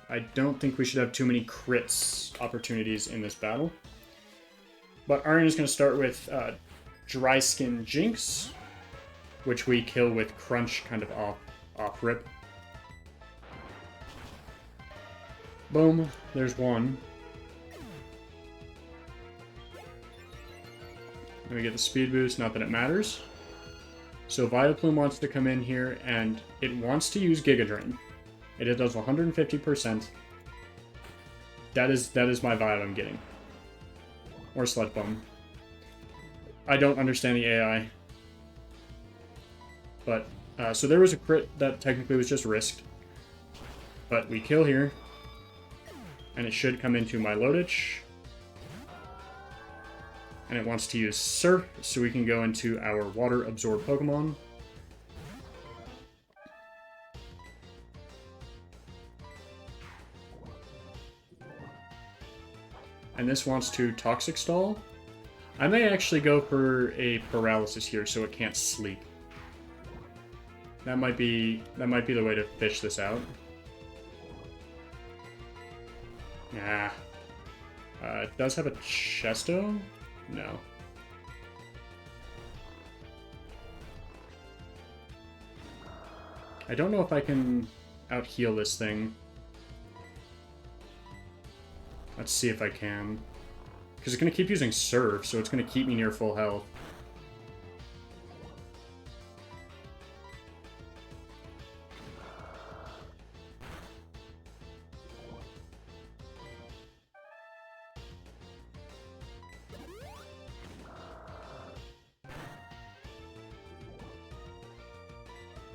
A: I don't think we should have too many crits opportunities in this battle. But Ariana's going to start with Dry Skin Jinx, which we kill with Crunch kind of off rip. Boom, there's one. Then we get the speed boost, not that it matters. So Vileplume wants to come in here, and it wants to use Giga Drain. It does 150%. That is my vibe I'm getting. Or Sludge Bomb. I don't understand the AI. But, so there was a crit that technically was just risked. But we kill here. And it should come into my Lodich. And it wants to use Surf, so we can go into our Water Absorb Pokemon. And this wants to Toxic Stall. I may actually go for a Paralysis here so it can't sleep. That might be the way to fish this out. Yeah. It does have a Chesto? No. I don't know if I can out-heal this thing. Let's see if I can. Because it's going to keep using Surf, so it's going to keep me near full health.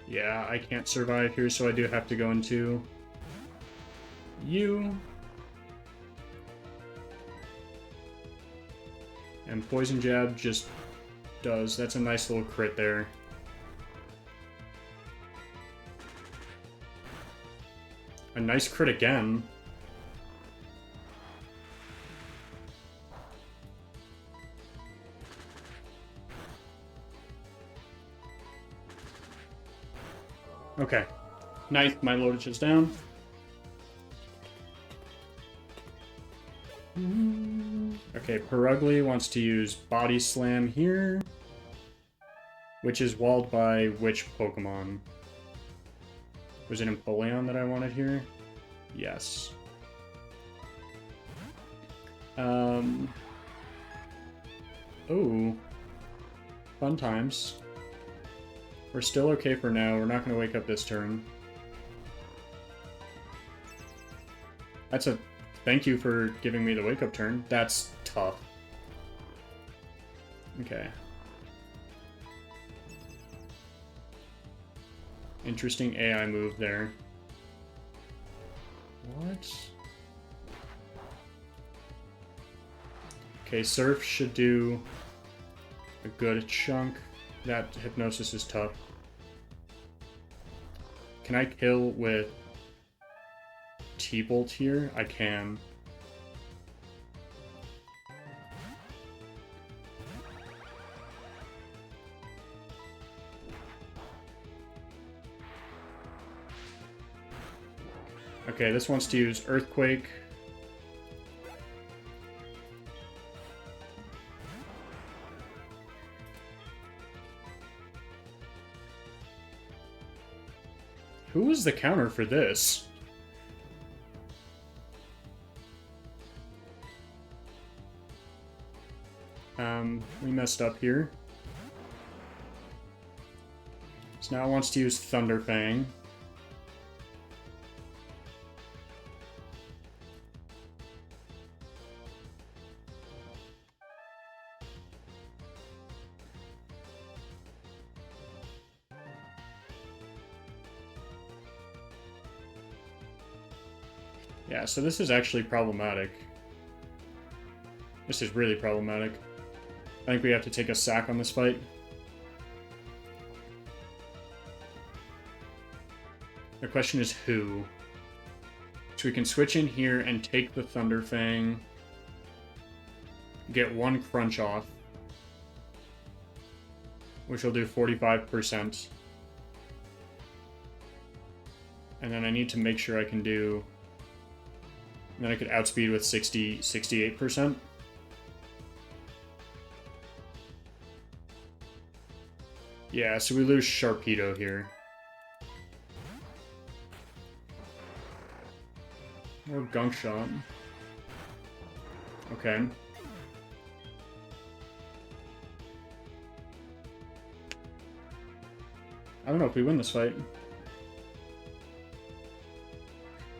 A: Yeah, I can't survive here, so I do have to go into you. And Poison Jab just does. That's a nice little crit there. A nice crit again. Okay. Nice, my loadage is down. Okay, Perugly wants to use Body Slam here, which is walled by which Pokemon? Was it Empoleon that I wanted here? Yes. Oh. Fun times. We're still okay for now. We're not going to wake up this turn. That's a... Thank you for giving me the wake-up turn. That's tough. Okay. Interesting AI move there. What? Okay, Surf should do a good chunk. That Hypnosis is tough. Can I kill with T-Bolt here? I can. Okay, this wants to use Earthquake. Who was the counter for this? We messed up here. So now it wants to use Thunder Fang. Yeah, so this is actually problematic. This is really problematic. I think we have to take a sack on this fight. The question is who? So we can switch in here and take the Thunder Fang. Get one crunch off. Which will do 45%. And then I need to make sure I can do... And then I could outspeed with 68%. Yeah, so we lose Sharpedo here. Or Gunk Shot. Okay. I don't know if we win this fight.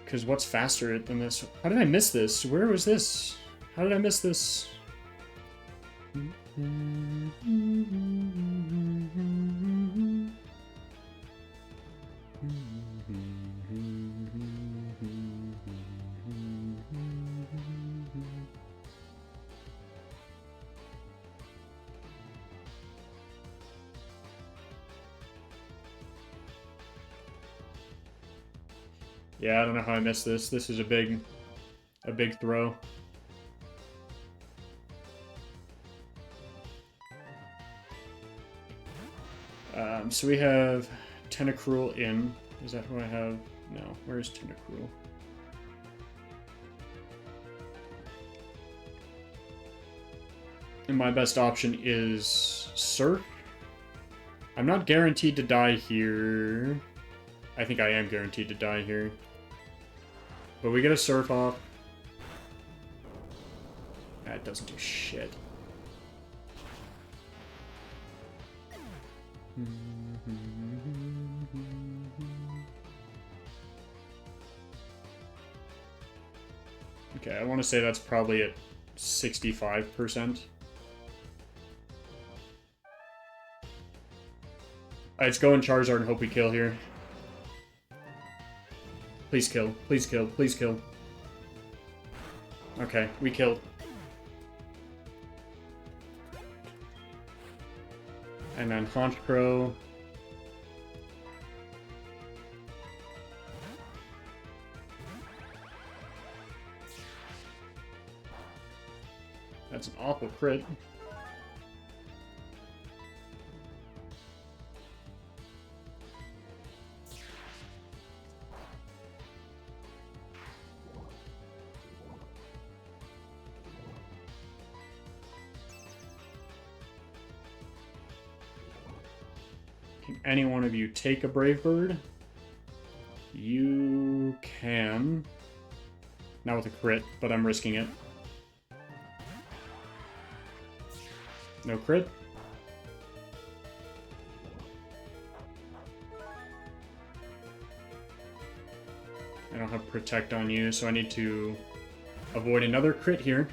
A: Because what's faster than this? How did I miss this? Where was this? How did I miss this? Yeah, I don't know how I missed this. This is a big throw. So we have Tentacruel in. Is that who I have? No. Where's Tentacruel? And my best option is Surf. I'm not guaranteed to die here. I think I am guaranteed to die here. But we get a Surf off. That doesn't do shit. Okay, I want to say that's probably at 65%. Let's go in Charizard and hope we kill here. Please kill. Please kill. Please kill. Okay, we killed. And then Honchkrow. That's an awful crit. Can any one of you take a Brave Bird? You can. Not with a crit, but I'm risking it. No crit. I don't have Protect on you, so I need to avoid another crit here.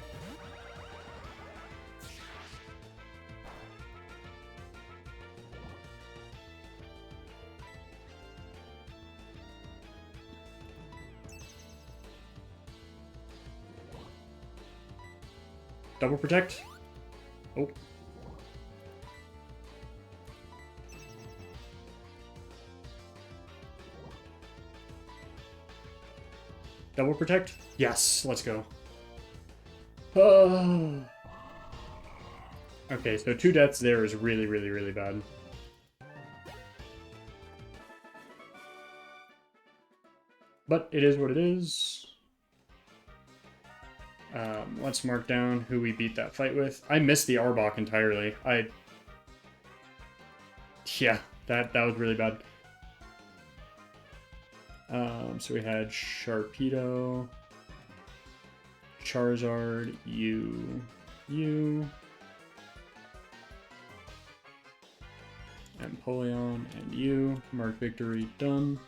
A: Double Protect. Oh. Double Protect? Yes, let's go. Okay, so 2 deaths there is really, really, really bad. But it is what it is. Let's mark down who we beat that fight with. I missed the Arbok entirely. Yeah, that was really bad. So we had Sharpedo, Charizard, you, Empoleon, and you. Mark victory, done.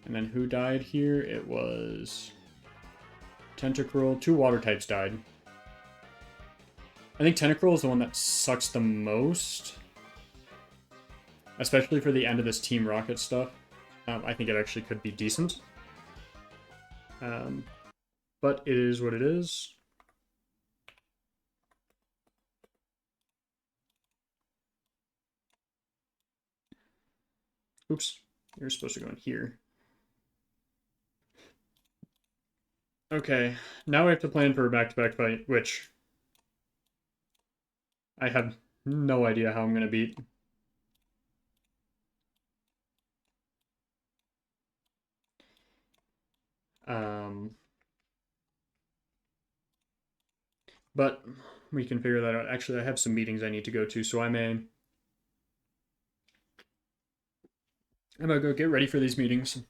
A: And then who died here? It was Tentacruel. 2 water types died. I think Tentacruel is the one that sucks the most. Especially for the end of this Team Rocket stuff. I think it actually could be decent. But it is what it is. Oops. You're supposed to go in here. Okay, now we have to plan for a back-to-back fight, which I have no idea how I'm going to beat. But we can figure that out. Actually, I have some meetings I need to go to, so I'm gonna go get ready for these meetings.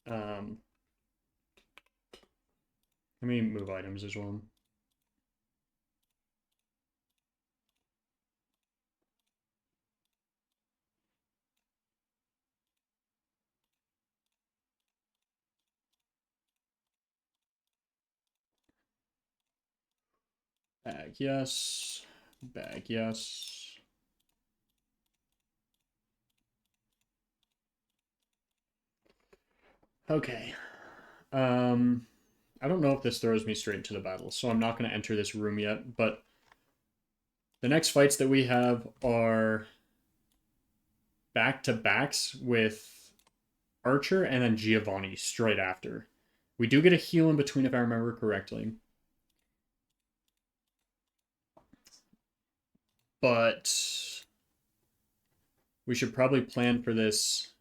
A: Let me move items as well. Bag, yes. Bag, yes. Okay. I don't know if this throws me straight into the battle, so I'm not going to enter this room yet, but the next fights that we have are back-to-backs with Archer and then Giovanni straight after. We do get a heal in between if I remember correctly. but we should probably plan for this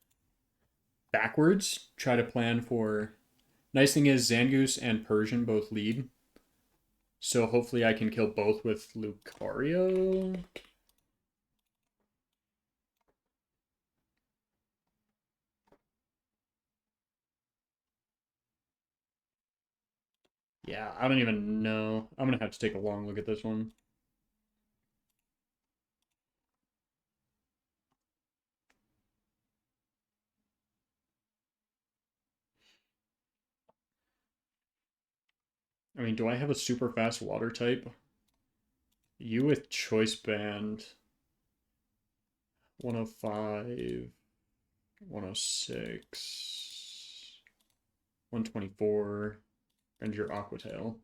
A: backwards. Try to plan for. Nice thing is Zangoose and Persian both lead, so hopefully I can kill both with Lucario. Yeah, I don't even know. I'm gonna have to take a long look at this one. I mean, do I have a super fast water type? You with Choice Band. 105, 106, 124, and your Aquatail.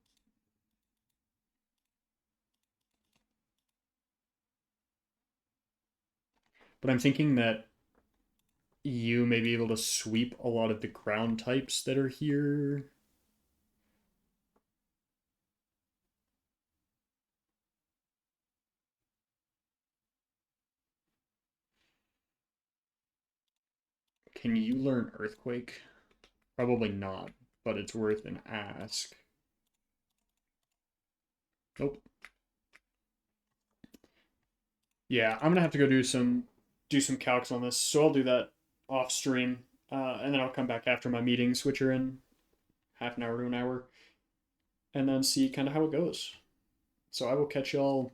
A: But I'm thinking that you may be able to sweep a lot of the ground types that are here. Can you learn Earthquake? Probably not, but it's worth an ask. Nope. Yeah, I'm gonna have to go do some calcs on this, so I'll do that off stream, and then I'll come back after my meetings, which are in half an hour to an hour, and then see kind of how it goes. So I will catch y'all